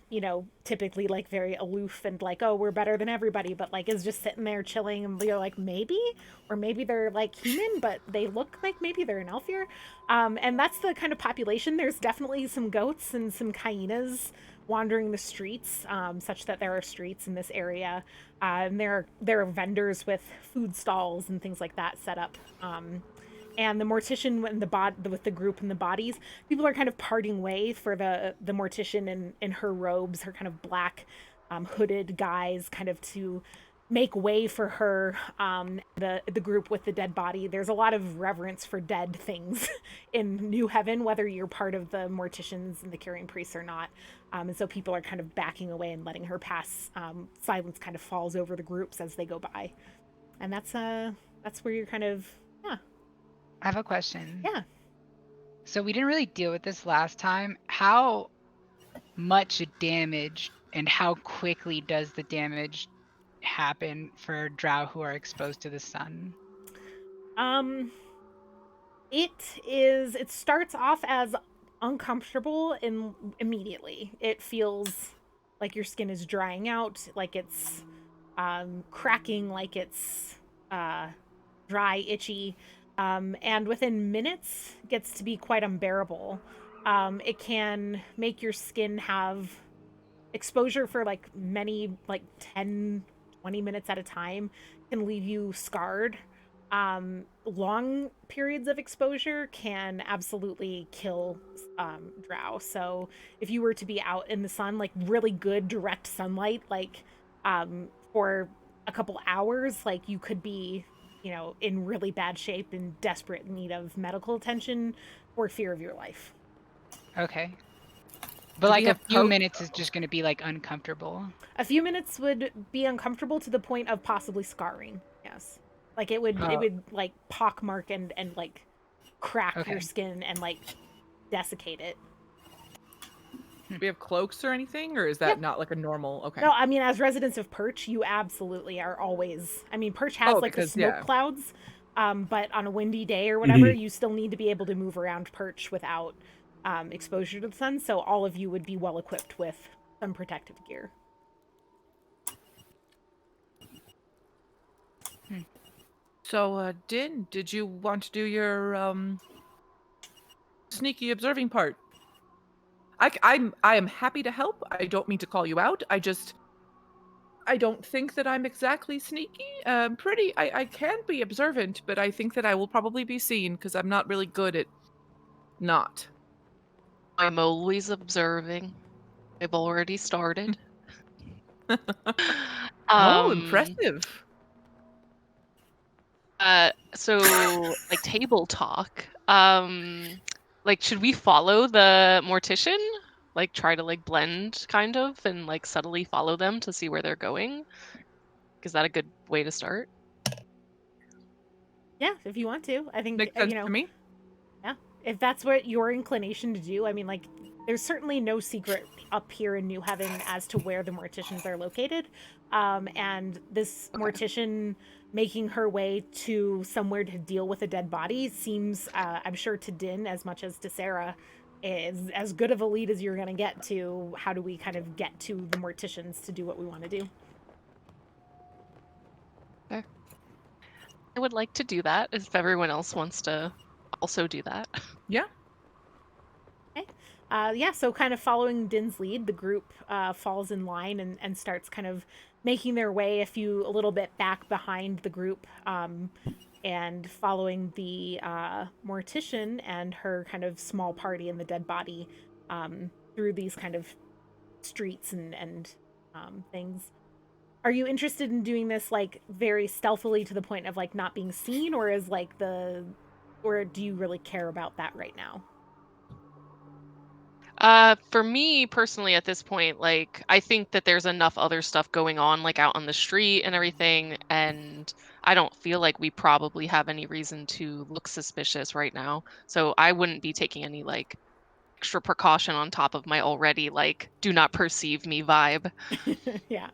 typically like very aloof and like, oh, we're better than everybody, but like is just sitting there chilling, and you're like, maybe, or maybe they're like human, but they look like maybe they're an Elfir. And that's the kind of population. There's definitely some goats and some hyenas wandering the streets, such that there are streets in this area. And there are vendors with food stalls and things like that set up. And the mortician with the group and the bodies, people are kind of parting way for the mortician in her robes, her kind of black hooded guise, kind of to make way for her. The group with the dead body. There's a lot of reverence for dead things in New Heaven, whether you're part of the morticians and the carrying priests or not. And so people are kind of backing away and letting her pass. Silence kind of falls over the groups as they go by, and that's where you're kind of I have a question. Yeah. So we didn't really deal with this last time. How much damage and how quickly does the damage happen for drow who are exposed to the sun? It starts off as uncomfortable and immediately. It feels like your skin is drying out, like it's cracking, like it's dry, itchy. And within minutes gets to be quite unbearable. It can make your skin have exposure for like 10, 20 minutes at a time, can leave you scarred. Long periods of exposure can absolutely kill drow. So if you were to be out in the sun, like really good direct sunlight, like for a couple hours, like you could be in really bad shape and desperate need of medical attention or fear of your life. Okay. But like a few minutes is just going to be like uncomfortable. A few minutes would be uncomfortable to the point of possibly scarring. Yes. Like it would like pockmark and like crack your skin and like desiccate it. Do we have cloaks or anything, or is that not like a normal? Okay. No, I mean, as residents of Perch, you absolutely are always. I mean, Perch has the smoke clouds, but on a windy day or whatever, you still need to be able to move around Perch without exposure to the sun. So all of you would be well equipped with some protective gear. So, Din, did you want to do your sneaky observing part? I am happy to help. I don't mean to call you out. I don't think that I'm exactly sneaky. I can be observant, but I think that I will probably be seen because I'm not really good at not. I'm always observing. I've already started. Oh, impressive. So like table talk. Like, should we follow the mortician? Like, try to like blend kind of and like subtly follow them to see where they're going? Is that a good way to start? Yeah, if you want to. I think makes sense to me. Yeah, if that's what your inclination to do. I mean, like, there's certainly no secret up here in New Heaven as to where the morticians are located. And this mortician making her way to somewhere to deal with a dead body seems, I'm sure to Din as much as to Sarah, is as good of a lead as you're going to get to how do we kind of get to the morticians to do what we want to do. Okay. I would like to do that if everyone else wants to also do that. Yeah. Okay. Yeah, so kind of following Din's lead, the group falls in line and starts kind of making their way a little bit back behind the group, and following the mortician and her kind of small party and the dead body through these kind of streets and things. Are you interested in doing this like very stealthily to the point of like not being seen, or or do you really care about that right now? For me personally, at this point, like I think that there's enough other stuff going on, like out on the street and everything, and I don't feel like we probably have any reason to look suspicious right now. So I wouldn't be taking any like extra precaution on top of my already like do not perceive me vibe. Yeah.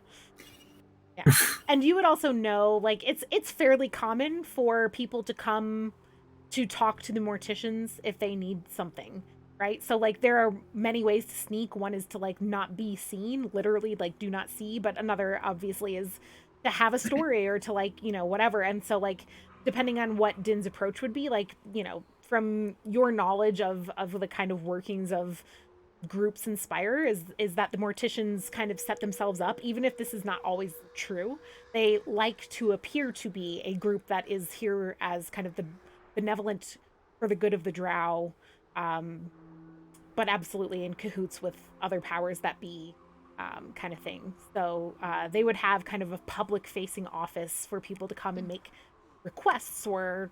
Yeah. And you would also know, like, it's fairly common for people to come to talk to the morticians if they need something, right? So like there are many ways to sneak. One is to like not be seen, literally like do not see, but another obviously is to have a story or to like, you know, whatever. And so like depending on what Din's approach would be, like, you know, from your knowledge of the kind of workings of groups in Spire is that the morticians kind of set themselves up, even if this is not always true. They like to appear to be a group that is here as kind of the benevolent for the good of the drow, but absolutely in cahoots with other powers that be, kind of thing. So they would have kind of a public facing office for people to come and make requests or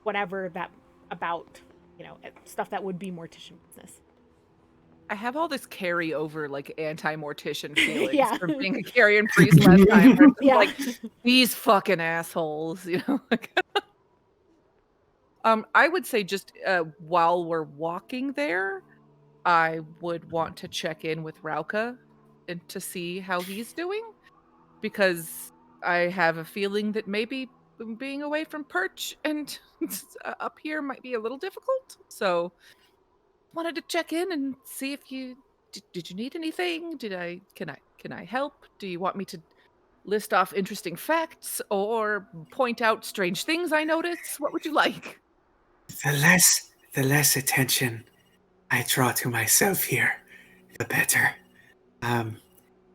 whatever that about, you know, stuff that would be mortician business. I have all this carryover, like, anti-mortician feelings Yeah. from being a carrion priest last time. Where it's Yeah. like, these fucking assholes, you know? Like, I would say just while we're walking there, I would want to check in with Rauka and to see how he's doing, because I have a feeling that maybe being away from Perch and up here might be a little difficult. So wanted to check in and see if you did you need anything? Can I help? Do you want me to list off interesting facts or point out strange things I notice? What would you like? The less attention I draw to myself here, the better.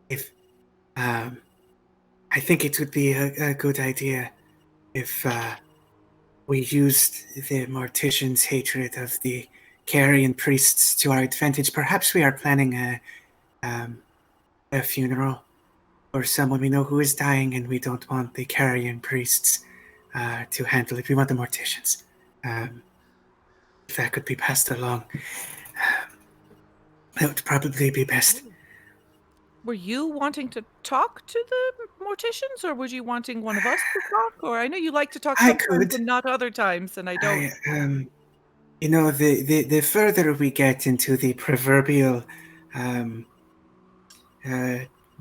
If I think it would be a good idea if we used the mortician's hatred of the carrion priests to our advantage. Perhaps we are planning a funeral for someone we know who is dying, and we don't want the carrion priests to handle it. We want the morticians. If that could be passed along, that would probably be best. Were you wanting to talk to the morticians, or were you wanting one of us to talk? Or I know you like to talk I sometimes could. and not other times, and I don't. You know, the further we get into the proverbial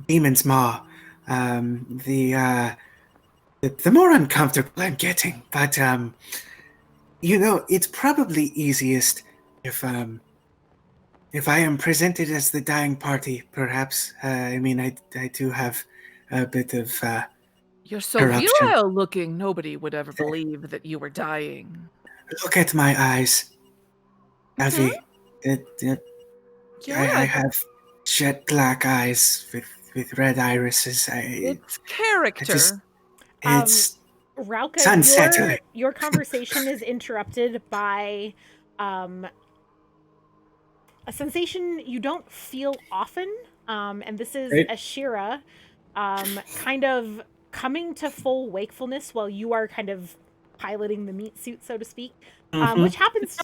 demon's maw, the more uncomfortable I'm getting. But you know, it's probably easiest if I am presented as the dying party. Perhaps I mean I do have a bit of You're so corruption. virile looking. Nobody would ever believe that you were dying. Look at my eyes, Avi. Yeah, I have jet black eyes with red irises. it's character. It's Rauka, your conversation is interrupted by a sensation you don't feel often, and this is Ashira kind of coming to full wakefulness while you are kind of piloting the meat suit, so to speak, which happens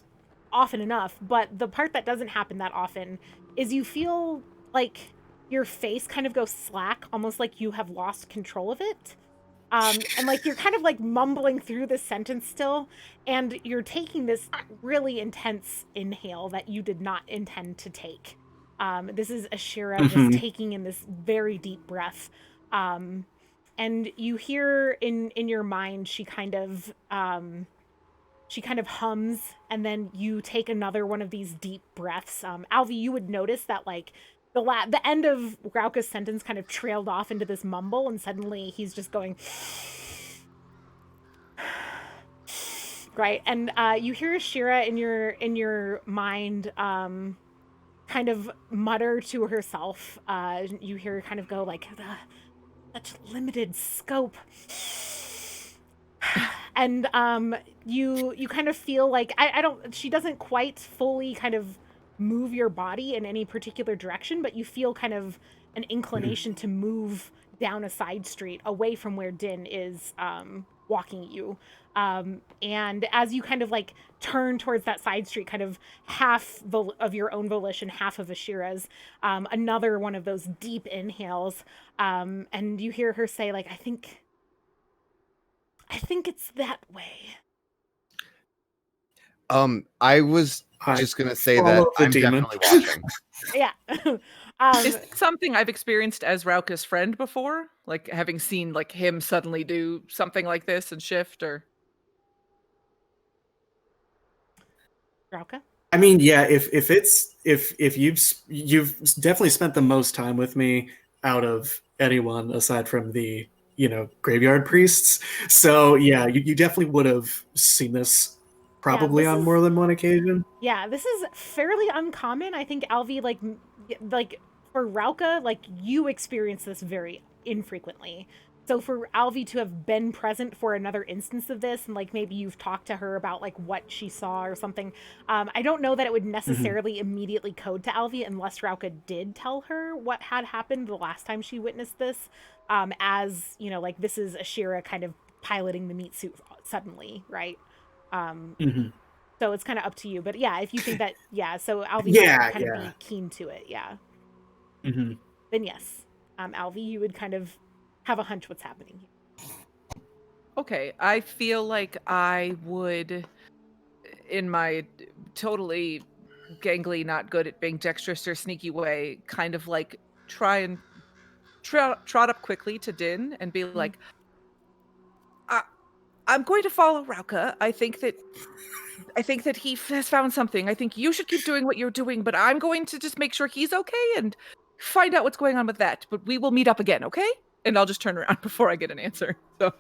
often enough, but the part that doesn't happen that often is you feel like your face kind of goes slack, almost like you have lost control of it. And like you're kind of like mumbling through this sentence still, and you're taking this really intense inhale that you did not intend to take. This is Ashira just taking in this very deep breath. And you hear in your mind she kind of hums, and then you take another one of these deep breaths. Alvi, you would notice that like the end of Rauka's sentence kind of trailed off into this mumble, and suddenly he's just going right. And you hear Ashira in your mind kind of mutter to herself. You hear her kind of go like, such limited scope. And you kind of feel like she doesn't quite fully kind of move your body in any particular direction, but you feel kind of an inclination to move down a side street away from where Din is walking you. And as you kind of like turn towards that side street, kind of half of your own volition, half of Ashira's, another one of those deep inhales, and you hear her say, like, I think it's that way. I was I just gonna say that follow the I'm demon. definitely watching. Yeah. Is it something I've experienced as Rauka's friend before? Like having seen like him suddenly do something like this and shift, or Rauka? I mean, yeah, if you've definitely spent the most time with me out of anyone aside from the graveyard priests. So yeah, you definitely would have seen this probably this on is- more than one occasion. Yeah, this is fairly uncommon. I think Alvi, like for Rauka, like you experience this very infrequently. So for Alvi to have been present for another instance of this, and like maybe you've talked to her about like what she saw or something, I don't know that it would necessarily immediately code to Alvi unless Rauka did tell her what had happened the last time she witnessed this. As you know, like this is Ashira kind of piloting the meat suit suddenly, right? Mhm. So it's kind of up to you. But yeah, if you think that, yeah, so Alvi Yeah, might kind of yeah. be keen to it, yeah. hmm Then yes, Alvi, you would kind of have a hunch what's happening here. okay, I feel like I would, in my totally gangly, not good at being dexterous or sneaky way, kind of like try and trot up quickly to Din and be like, I'm going to follow Rauka. I think that he has found something. I think you should keep doing what you're doing, but I'm going to just make sure he's okay and find out what's going on with that. But we will meet up again, okay? And I'll just turn around before I get an answer. So,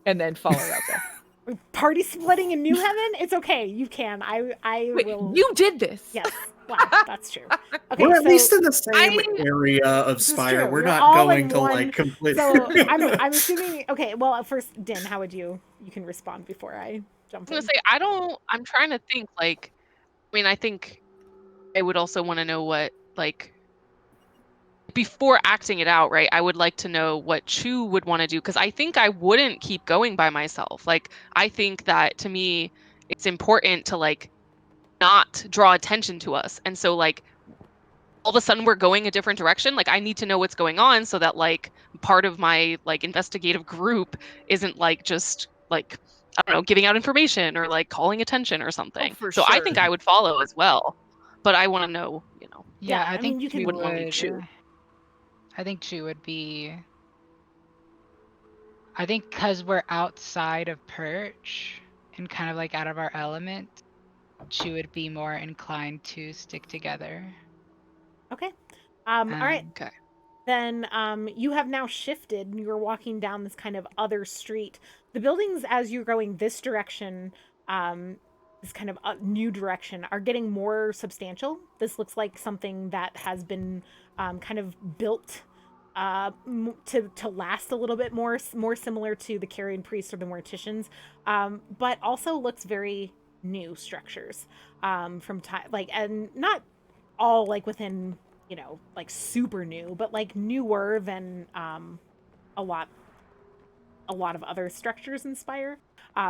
and then follow Rauka. Party splitting in New Heaven? It's okay. You can. I Wait, will. you did this. Yes. Wow, that's true. Okay, We're at so least in the same I- area of this is Spire. true. We're You're not all going in to one. like completely. So I'm assuming. Okay, well, first, Din, how would you can respond before I jump I'm gonna in? say I'm trying to think like I mean I think I would also want to know what like before acting it out, right? I would like to know what Chu would want to do because I think I wouldn't keep going by myself. Like I think that to me it's important to like not draw attention to us. And so like all of a sudden we're going a different direction. Like I need to know what's going on so that like part of my like investigative group isn't like just like I don't know, giving out information or like calling attention or something. for So I think sure. I would follow as well. But I want to know, Yeah, I I think mean, you she can- wouldn't want me to would. chew. I think she would be. I think because we're outside of Perch and kind of like out of our element, she would be more inclined to stick together. Okay. All right. Okay. Then you have now shifted and you're walking down this kind of other street. The buildings, as you're going this direction, this kind of new direction, are getting more substantial. This looks like something that has been kind of built to last a little bit more similar to the Carrion Priests or the Morticians, but also looks very new structures from time, like, and not all like within like super new, but like newer than a lot of other structures in Spire.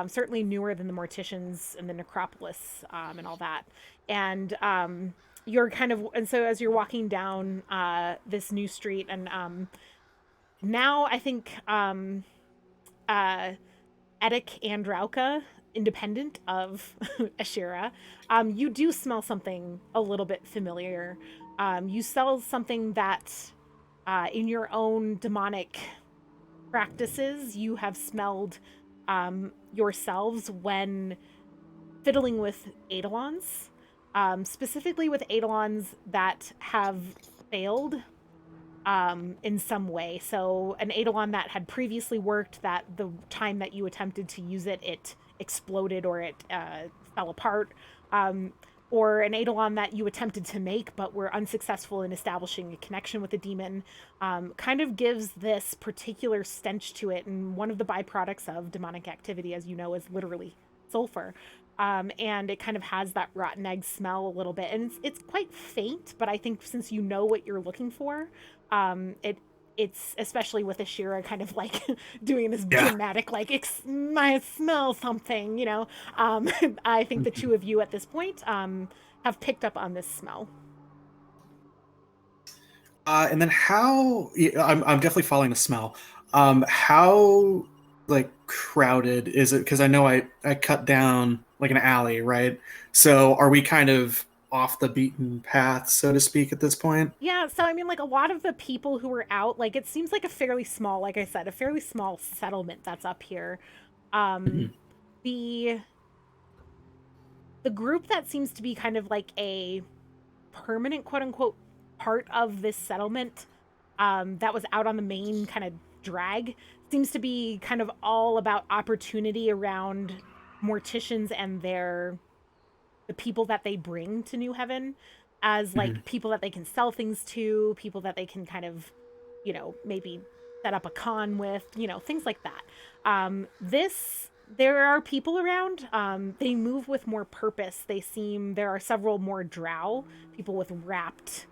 Certainly newer than the Morticians and the Necropolis and all that. And you're kind of, and so as you're walking down this new street, and now I think Edik and Rauka, independent of Ashira, you do smell something a little bit familiar. You smell something that, in your own demonic practices, you have smelled yourselves when fiddling with Eidolons, specifically with Eidolons that have failed in some way. So an Eidolon that had previously worked, that the time that you attempted to use it, it exploded or it fell apart. Or an Eidolon that you attempted to make but were unsuccessful in establishing a connection with the demon, kind of gives this particular stench to it. And one of the byproducts of demonic activity, as you know, is literally sulfur. And it kind of has that rotten egg smell a little bit. And it's quite faint, but I think since you know what you're looking for, it it's especially with Ashira kind of like doing this Yeah. dramatic, like, I smell something, you know. I think the two of you at this point have picked up on this smell. And then how? Yeah, I'm definitely following the smell. How like crowded is it? Because I know I cut down like an alley, right? So are we kind of off the beaten path, so to speak, at this point? Yeah, so I mean, like a lot of the people who were out, like it seems like a fairly small, like I said, a fairly small settlement that's up here. Mhm. The group that seems to be kind of like a permanent, quote unquote, part of this settlement, that was out on the main kind of drag, seems to be kind of all about opportunity around morticians and the people that they bring to New Heaven as like people that they can sell things to, people that they can kind of, you know, maybe set up a con with, you know, things like that. There are people around. They move with more purpose. There are several more drow, people with wrapped,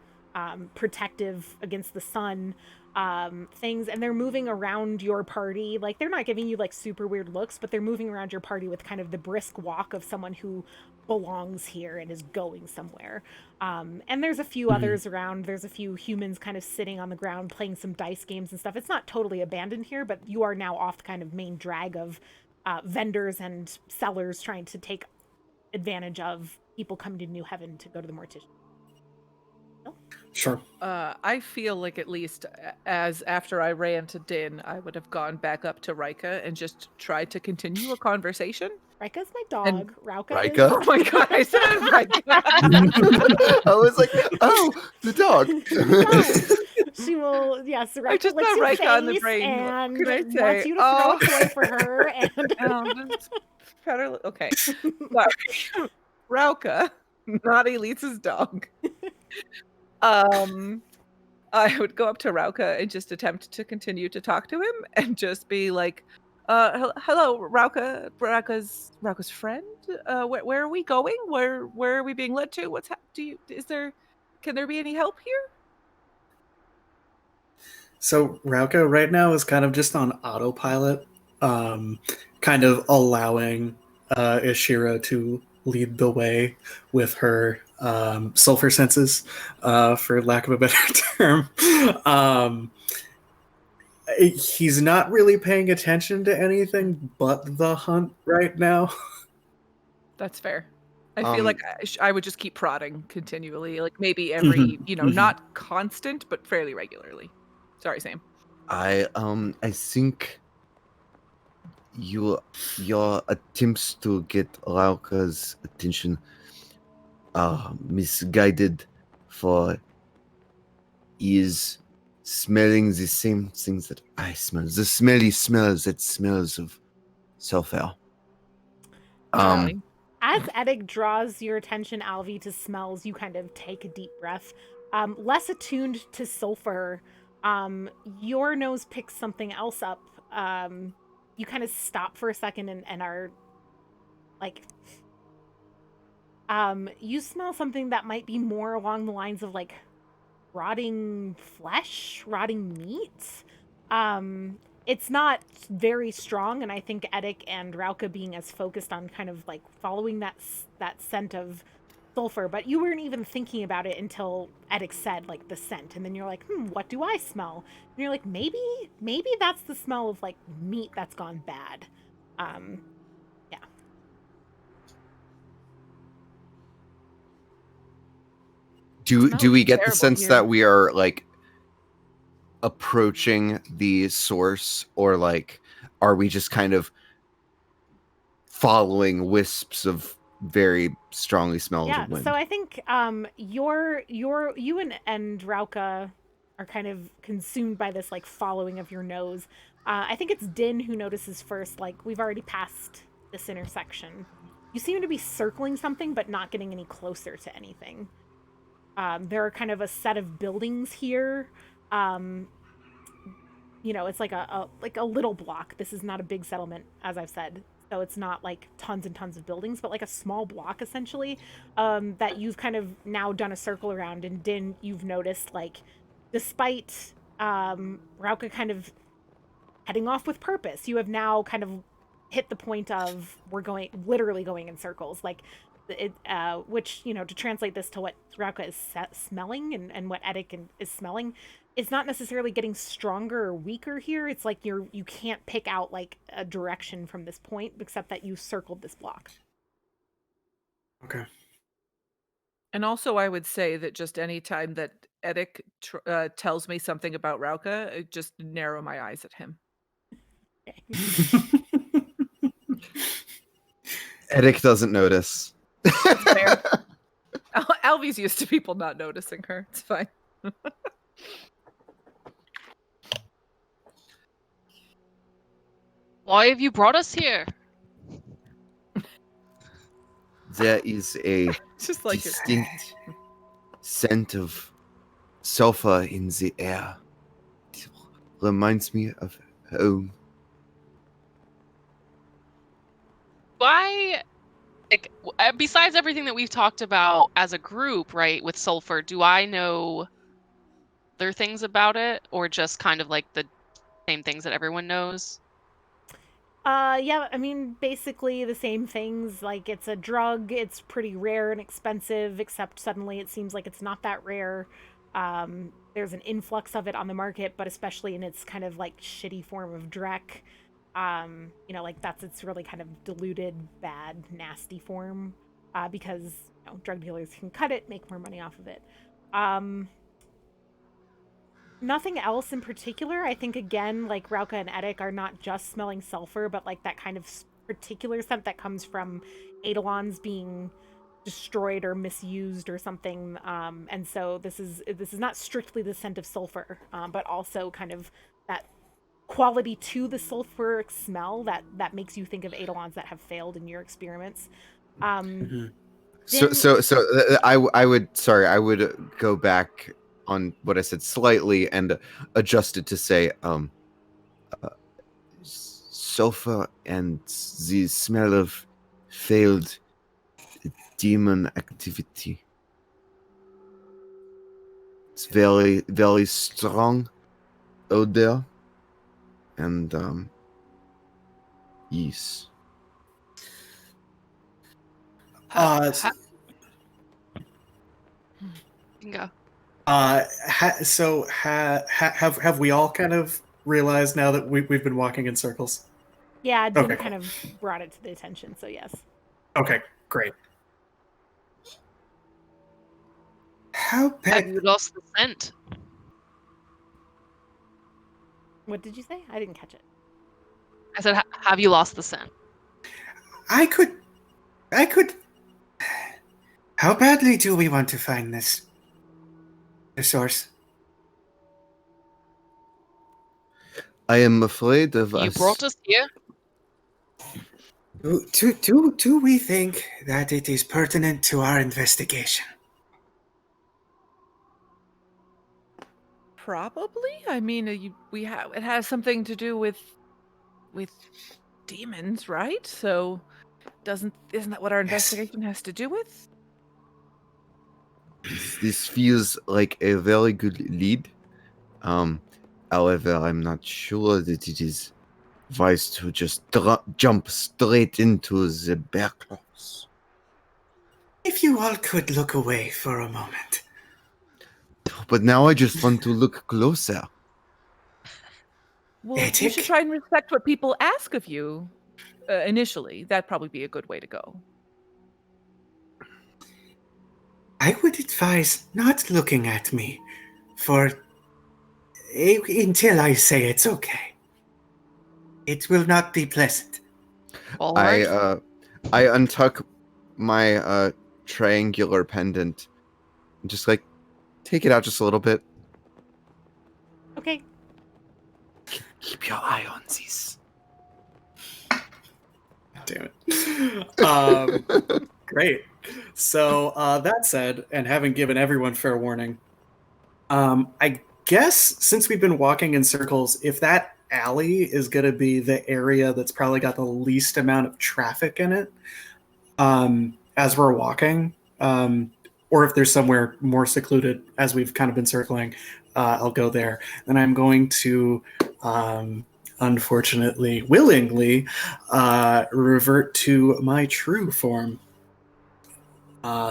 protective against the sun, things, and they're moving around your party. Like, they're not giving you like super weird looks, but they're moving around your party with kind of the brisk walk of someone who belongs here and is going somewhere. And there's a few others around. There's a few humans kind of sitting on the ground playing some dice games and stuff. It's not totally abandoned here, but you are now off the kind of main drag of vendors and sellers trying to take advantage of people coming to New Heaven to go to the mortician. Sure. I feel like at least as after I ran to Din, I would have gone back up to Rika and just tried to continue a conversation. Rika's my dog. Rauka Rika? Oh my god, I said Rika. I was like, oh, the dog. She will, yes, Rika I just licks got your Rika on the face brain. and Could I wants say, you to throw a toy for her. And Okay. Sorry. Rauka, not Elise's dog. I would go up to Rauka and just attempt to continue to talk to him and just be like, hello, Rauka's friend. Where are we going? Where are we being led to? Can there be any help here? So Rauka right now is kind of just on autopilot, kind of allowing Ishira to lead the way with her sulfur senses, for lack of a better term. He's not really paying attention to anything but the hunt right now. That's fair. I feel like I would just keep prodding continually, like maybe every, not constant, but fairly regularly. Sorry, Sam. I think your attempts to get Lauka's attention are misguided, for he is smelling the same things that I smell. The smelly smells that smells of sulfur. as Eddic draws your attention, Alvi, to smells, you kind of take a deep breath. Less attuned to sulfur, your nose picks something else up. You kind of stop for a second and are like, you smell something that might be more along the lines of like rotting flesh, rotting meat. It's not very strong, and I think Eddic and Rauka being as focused on kind of like following that scent of sulfur, but you weren't even thinking about it until Eddic said like the scent, and then you're like, what do I smell? And you're like, maybe that's the smell of like meat that's gone bad. Yeah. Do we get the terrible sense here. that we are like approaching the source, or like are we just kind of following wisps of very strongly smells Yeah, of wind? so I think you and Rauka are kind of consumed by this like following of your nose. I think it's Din who notices first, like we've already passed this intersection. You seem to be circling something but not getting any closer to anything. There are kind of a set of buildings here. It's like a little block. This is not a big settlement, as I've said. So it's not like tons and tons of buildings, but like a small block essentially, that you've kind of now done a circle around. And Din, you've noticed, like, despite Rauka kind of heading off with purpose. You have now kind of hit the point of we're literally going in circles. Like, which, to translate this to what Rauka is smelling and what Eddic is smelling, it's not necessarily getting stronger or weaker here. It's like you can't pick out like a direction from this point, except that you circled this block. Okay. And also, I would say that just any time that Eddic tells me something about Rauka, I just narrow my eyes at him. Edic doesn't notice. Fair. Alvy's used to people not noticing her. It's fine. Why have you brought us here? There is a Just like distinct scent of sulfur in the air. It reminds me of home. Why, like, besides everything that we've talked about as a group, right, with sulfur, do I know other things about it, or just kind of like the same things that everyone knows? Yeah, I mean, basically the same things. Like, it's a drug, it's pretty rare and expensive, except suddenly it seems like it's not that rare. There's an influx of it on the market, but especially in its kind of like shitty form of Drek. Like that's its really kind of diluted, bad, nasty form. Because drug dealers can cut it, make more money off of it. Nothing else in particular. I think, again, like Rauka and Eddic are not just smelling sulfur, but like that kind of particular scent that comes from Eidolons being destroyed or misused or something. And so this is not strictly the scent of sulfur, but also kind of that quality to the sulfuric smell that makes you think of Eidolons that have failed in your experiments. I would go back on what I said slightly and adjust it to say sulfur and the smell of failed demon activity. It's very, very strong odor, and yes. You can go. Have we all kind of realized now that we've been walking in circles? Yeah, Jim Okay, kind of brought it to the attention, so yes. Okay, great. How Have bad? you lost the scent? What did you say? I didn't catch it. I said, have you lost the scent? I could. How badly do we want to find this? The source. I am afraid of You us. brought us here? Do we think that it is pertinent to our investigation? Probably. I mean, it has something to do with demons, right? So, isn't that what our investigation has to do with? This feels like a very good lead. However, I'm not sure that it is wise to just jump straight into the bear claws. If you all could look away for a moment. But now I just want to look closer. Well, you Eddic? should try and respect what people ask of you initially. That'd probably be a good way to go. I would advise not looking at me until I say it's okay. It will not be pleasant. All right. I untuck my triangular pendant and just like take it out just a little bit. Okay. Keep your eye on this. Damn it. Great. So that said, and having given everyone fair warning, I guess since we've been walking in circles, if that alley is going to be the area that's probably got the least amount of traffic in it, as we're walking, or if there's somewhere more secluded, as we've kind of been circling, I'll go there. Then I'm going to, unfortunately, willingly, revert to my true form.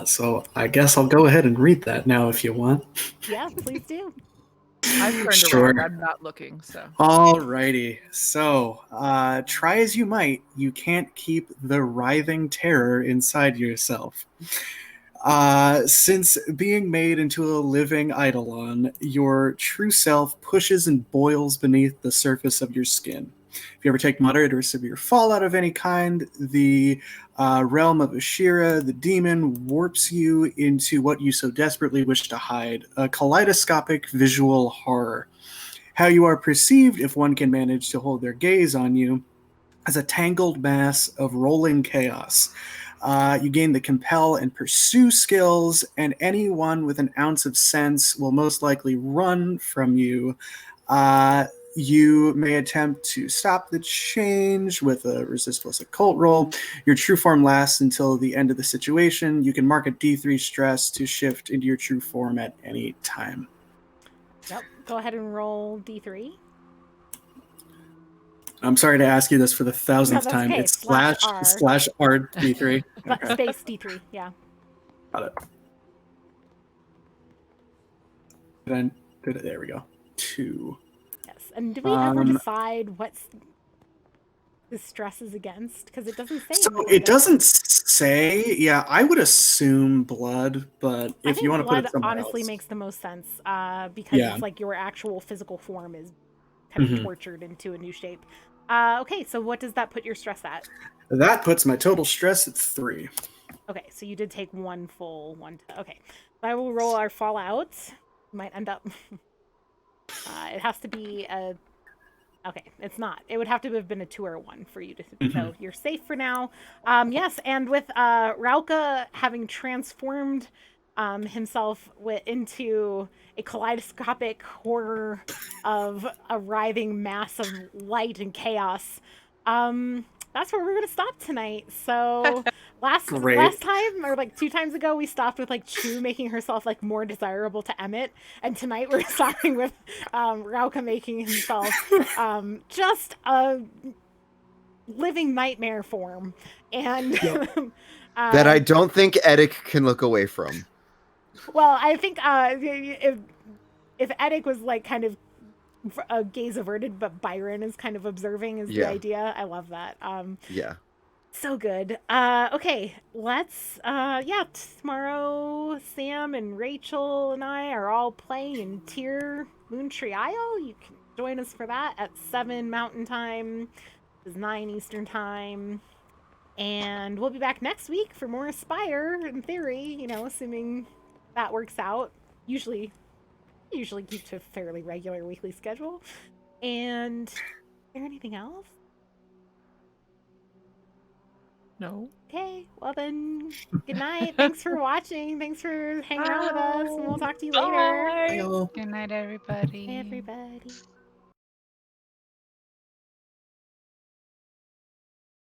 So I guess I'll go ahead and read that now if you want. Yeah, please do. I've turned Sure. around. I'm not looking. So Alrighty. So, try as you might, you can't keep the writhing terror inside yourself. Since being made into a living eidolon, your true self pushes and boils beneath the surface of your skin. If you ever take moderate or severe fallout of any kind, the realm of Ashira, the demon, warps you into what you so desperately wish to hide, a kaleidoscopic visual horror. How you are perceived, if one can manage to hold their gaze on you, as a tangled mass of rolling chaos. You gain the compel and pursue skills, and anyone with an ounce of sense will most likely run from you. You may attempt to stop the change with a resist plus occult roll. Your true form lasts until the end of the situation. You can mark a D3 stress to shift into your true form at any time. Yep. Go ahead and roll D3. I'm sorry to ask you this for the 1000th that's time. okay. It's Slash /R D3. But Okay. space D3. Yeah. Got it. There we go. 2. Yes. And do we ever decide what the stress is against? Because it doesn't say. So it doesn't say. Yeah, I would assume blood, but if you want to put it somewhere honestly else. makes the most sense because it's like your actual physical form is kind of tortured into a new shape. Okay, so what does that put your stress at? That puts my total stress at 3. Okay, so you did take one full one. Okay, so I will roll our fallout. Might end up. It has to be a. Okay, it's not. It would have to have been a 2 or a 1 for you to. So you're safe for now. Yes, and with Rauka having transformed himself into a kaleidoscopic horror of a writhing mass of light and chaos. That's where we're gonna stop tonight. So last time, or like 2 times ago, we stopped with like Chu making herself like more desirable to Emmett, and tonight we're starting with Rauka making himself just a living nightmare form, and that I don't think Edic can look away from. Well, I think if Edic was like kind of a gaze averted, but Byron is kind of observing is the idea. I love that. Yeah. So good. Okay, let's tomorrow Sam and Rachel and I are all playing in Tier Moontree Isle. You can join us for that at 7 Mountain Time. It's 9 Eastern Time. And we'll be back next week for more Spire, in theory, assuming that works out. Usually keep to a fairly regular weekly schedule. And is there anything else? no. Okay, well then, good night. Thanks for watching. Thanks for hanging out with us. And we'll talk to you later. Bye. Good night, everybody. Bye, everybody.